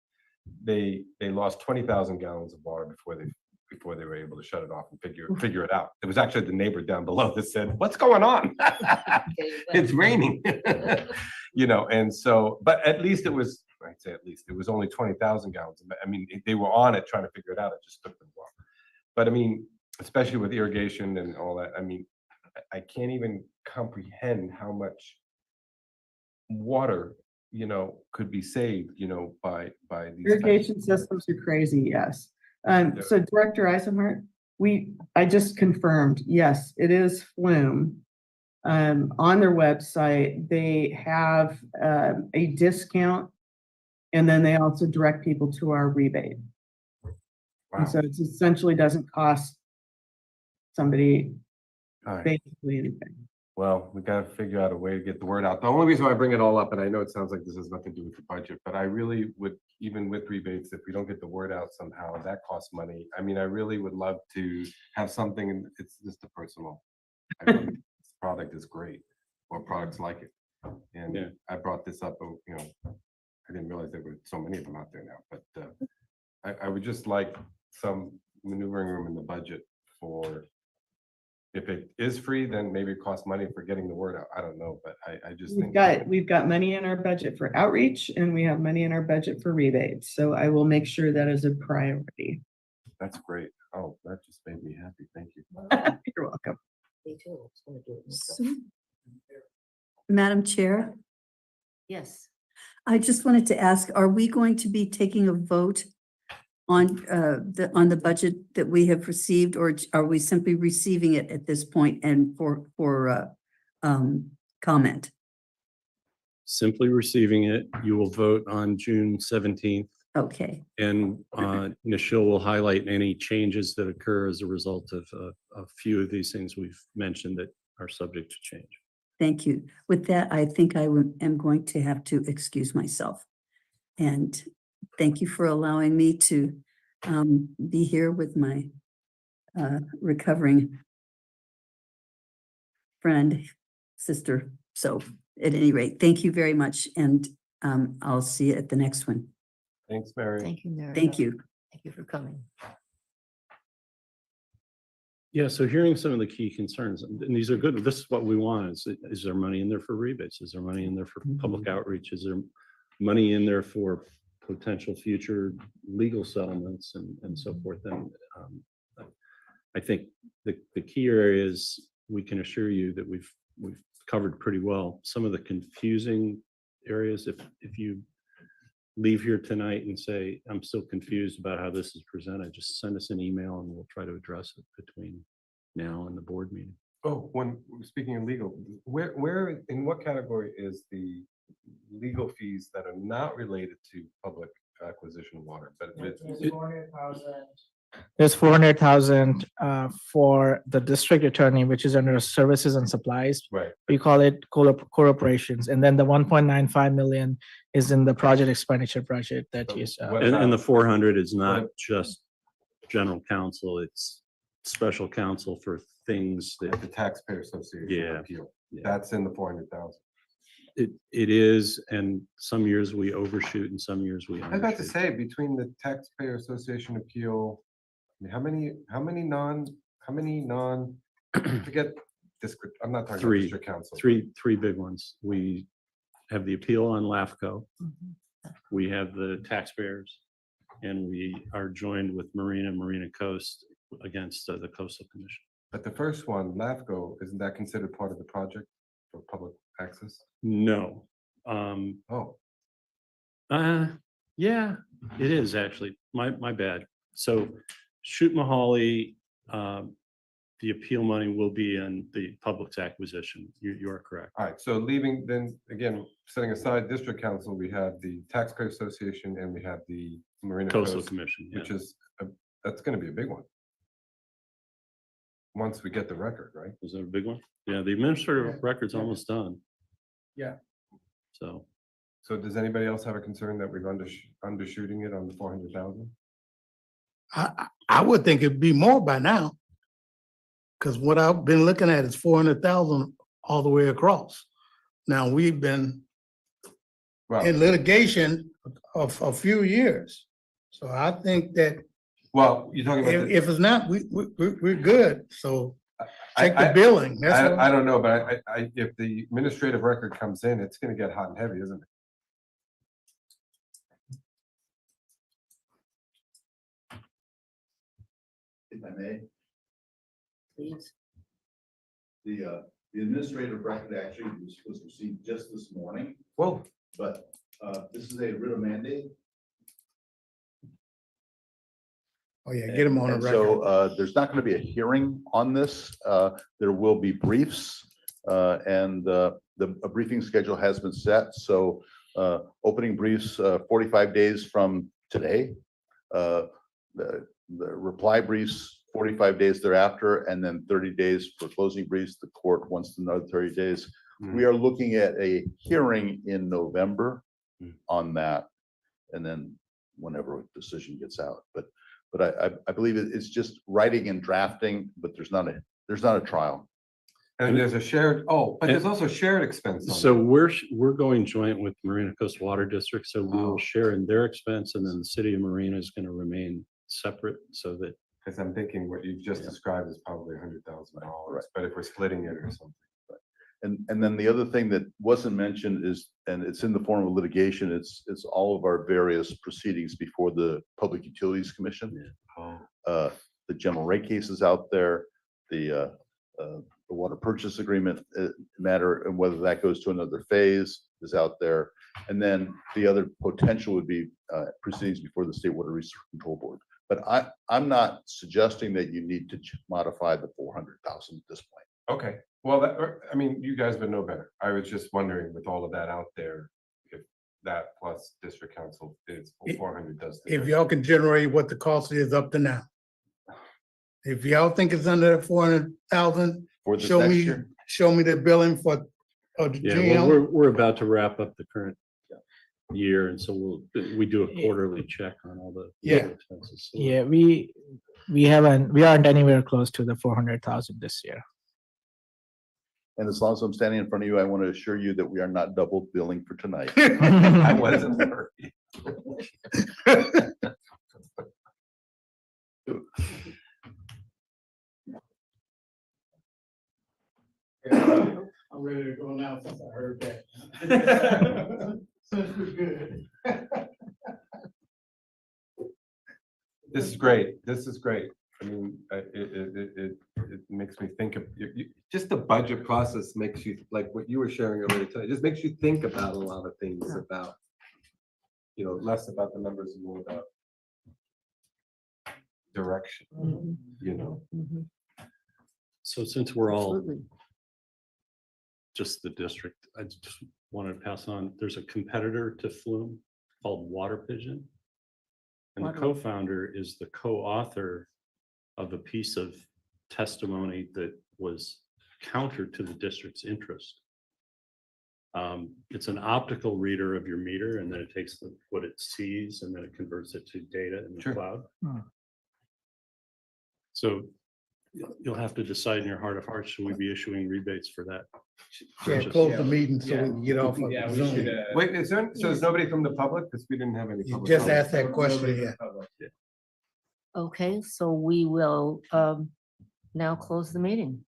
[SPEAKER 8] they lost 20,000 gallons of water before they were able to shut it off and figure it out. It was actually the neighbor down below that said, "What's going on? It's raining." You know, and so, but at least it was, I'd say at least, it was only 20,000 gallons. I mean, they were on it trying to figure it out. It just took them a while. But I mean, especially with irrigation and all that, I mean, I can't even comprehend how much water, could be saved, by these. types of
[SPEAKER 10] Irrigation
[SPEAKER 8] projects.
[SPEAKER 10] systems are crazy, yes. So Director Eisenhart, I just confirmed, yes, it is Flume. On their website, they have a discount. And then they also direct people to our rebate. And so
[SPEAKER 8] Wow.
[SPEAKER 10] it essentially doesn't cost somebody
[SPEAKER 8] All right.
[SPEAKER 10] basically anything.
[SPEAKER 8] Well, we gotta figure out a way to get the word out. The only reason why I bring it all up, and I know it sounds like this has nothing to do with the budget, but I really would, even with rebates, if we don't get the word out somehow, that costs money. I mean, I really would love to have something, and it's just a personal. I really think this product is great, or products like it. And
[SPEAKER 6] Yeah.
[SPEAKER 8] I brought this up, I didn't realize there were so many of them out there now, but I would just like some maneuvering room in the budget for, if it is free, then maybe it costs money for getting the word out. I don't know, but I just think.
[SPEAKER 10] We've got money in our budget for outreach and we have money in our budget for rebates. So I will make sure that is a priority.
[SPEAKER 8] That's great. Oh, that just made me happy. Thank you.
[SPEAKER 10] You're welcome.
[SPEAKER 1] Me too. I was gonna do it myself.
[SPEAKER 5] Madam Chair,
[SPEAKER 1] Yes,
[SPEAKER 5] I just wanted to ask, are we going to be taking a vote on the budget that we have received, or are we simply receiving it at this point and for comment?
[SPEAKER 6] Simply receiving it. You will vote on June 17th.
[SPEAKER 5] Okay,
[SPEAKER 6] And Nikhil will highlight any changes that occur as a result of a few of these things we've mentioned that are subject to change.
[SPEAKER 5] thank you. With that, I think I am going to have to excuse myself. And thank you for allowing me to be here with my recovering friend, sister. So at any rate, thank you very much. And I'll see you at the next one.
[SPEAKER 8] Thanks, Mary.
[SPEAKER 1] thank you, Mary.
[SPEAKER 5] Thank you.
[SPEAKER 1] Thank you for coming.
[SPEAKER 6] Yeah, so hearing some of the key concerns, and these are good. This is what we want. Is there money in there for rebates? Is there money in there for public outreach? Is there money in there for potential future legal settlements and so forth? And I think the key areas, we can assure you that we've covered pretty well. Some of the confusing areas, if you leave here tonight and say, I'm still confused about how this is presented, just send us an email and we'll try to address it between now and the board meeting.
[SPEAKER 8] Oh, speaking of legal, where, in what category is the legal fees that are not related to public acquisition of water, but
[SPEAKER 9] There's 400,000 for the district attorney, which is under services and supplies.
[SPEAKER 8] right?
[SPEAKER 9] We call it core operations. And then the 1.95 million is in the project expenditure budget that
[SPEAKER 8] So
[SPEAKER 9] you saw.
[SPEAKER 8] what-
[SPEAKER 6] And the 400 is not
[SPEAKER 8] What-
[SPEAKER 6] just general counsel, it's special counsel for things
[SPEAKER 8] At
[SPEAKER 6] that
[SPEAKER 8] the Taxpayer Association
[SPEAKER 6] Yeah.
[SPEAKER 8] appeal.
[SPEAKER 6] Yeah.
[SPEAKER 8] That's in the 400,000.
[SPEAKER 6] it is, and some years we overshoot and some years we
[SPEAKER 8] I was about to
[SPEAKER 6] undershoot.
[SPEAKER 8] say, between the Taxpayer Association appeal, I mean, how many non, forget district, I'm not talking about
[SPEAKER 6] Three.
[SPEAKER 8] district council.
[SPEAKER 6] Three big ones. We have the appeal on LAFCO. We have the taxpayers, and we are joined with Marina Coast against the Coastal Commission.
[SPEAKER 8] But the first one, LAFCO, isn't that considered part of the project for public access?
[SPEAKER 6] No.
[SPEAKER 8] Oh,
[SPEAKER 6] Yeah, it is actually. My bad. So Shoot Mahali, the appeal money will be in the public's acquisition. You are correct.
[SPEAKER 8] all right. So leaving, then again, setting aside district council, we have the Taxpayer Association and we have the Marina
[SPEAKER 6] Coastal
[SPEAKER 8] Coast,
[SPEAKER 6] Commission, yeah.
[SPEAKER 8] which is, that's gonna be a big one. Once we get the record, right?
[SPEAKER 6] Is that a big one? Yeah, the administrative record's almost done.
[SPEAKER 10] Yeah.
[SPEAKER 6] So,
[SPEAKER 8] So does anybody else have a concern that we're undershooting it on the 400,000?
[SPEAKER 2] I would think it'd be more by now. Cause what I've been looking at is 400,000 all the way across. Now, we've been
[SPEAKER 8] Well,
[SPEAKER 2] in litigation of a few years. So I think that
[SPEAKER 8] well, you're talking about the.
[SPEAKER 2] if it's not, we're good. So
[SPEAKER 8] I-
[SPEAKER 2] check the billing. That's
[SPEAKER 8] I
[SPEAKER 2] all.
[SPEAKER 8] don't know, but if the administrative record comes in, it's gonna get hot and heavy, isn't it?
[SPEAKER 1] Please.
[SPEAKER 12] The administrative record actually was received just this morning,
[SPEAKER 8] Well,
[SPEAKER 12] but this is a writ of mandate.
[SPEAKER 2] Oh, yeah, get them on the
[SPEAKER 12] And
[SPEAKER 2] record.
[SPEAKER 12] so there's not going to be a hearing on this. There will be briefs, and a briefing schedule has been set. So opening briefs 45 days from today. The reply briefs 45 days thereafter, and then 30 days for closing briefs. The court wants another 30 days. We are looking at a hearing in November on that, and then whenever a decision gets out. But I believe it's just writing and drafting, but there's not a trial.
[SPEAKER 8] and there's a shared, but there's also shared expense. on
[SPEAKER 6] So
[SPEAKER 8] that.
[SPEAKER 6] we're going joint with Marina Coast Water District, so we will share in their expense, and then the city of Marina is going to remain separate so that.
[SPEAKER 8] Because I'm thinking what you've just described is probably $100,000, but if we're splitting it or something.
[SPEAKER 12] And then the other thing that wasn't mentioned is, and it's in the form of litigation, it's all of our various proceedings before the Public Utilities Commission. The general rate case is out there, the water purchase agreement matter, and whether that goes to another phase is out there. And then the other potential would be proceedings before the State Water Resources Control Board. But I'm not suggesting that you need to modify the 400,000 at this point.
[SPEAKER 8] Okay, well, I mean, you guys would know better. I was just wondering with all of that out there, if that plus district council is 400 does. the
[SPEAKER 2] If
[SPEAKER 8] trick.
[SPEAKER 2] y'all can generate what the cost is up to now. If y'all think it's under 400,000,
[SPEAKER 12] For this
[SPEAKER 2] show
[SPEAKER 12] next
[SPEAKER 2] me,
[SPEAKER 12] year,
[SPEAKER 2] show me the billing for the
[SPEAKER 6] Yeah, well,
[SPEAKER 2] GM.
[SPEAKER 6] we're about to wrap up the current year, and so we do a quarterly check on all the
[SPEAKER 2] Yeah.
[SPEAKER 6] expenses. So
[SPEAKER 9] Yeah, we aren't anywhere close to the 400,000 this year.
[SPEAKER 12] and as long as I'm standing in front of you, I want to assure you that we are not double billing for tonight.
[SPEAKER 8] I wasn't worried.
[SPEAKER 11] I'm ready to go now since I heard that. Since we're good.
[SPEAKER 8] This is great. This is great. I mean, it makes me think of, just the budget process makes you, like what you were sharing earlier today, just makes you think about a lot of things about, less about the numbers and more about direction,
[SPEAKER 6] So since we're all
[SPEAKER 1] Absolutely.
[SPEAKER 6] just the district, I just wanted to pass on, there's a competitor to Flume called Water Pigeon. And the
[SPEAKER 1] Water-
[SPEAKER 6] co-founder is the co-author of a piece of testimony that was counter to the district's interest. It's an optical reader of your meter, and then it takes what it sees and then it converts it to data in the
[SPEAKER 8] Sure.
[SPEAKER 6] cloud.
[SPEAKER 9] Hmm.
[SPEAKER 6] So you'll have to decide in your heart of hearts, should we be issuing rebates for that?
[SPEAKER 2] Yeah,
[SPEAKER 6] purchase?
[SPEAKER 2] close the meeting so we can get off of Zoom.
[SPEAKER 8] Wait, so there's nobody from the public? Because we didn't have any.
[SPEAKER 2] You
[SPEAKER 8] public
[SPEAKER 2] just
[SPEAKER 8] comment.
[SPEAKER 2] asked that question, yeah.
[SPEAKER 1] Okay, so we will now close the meeting.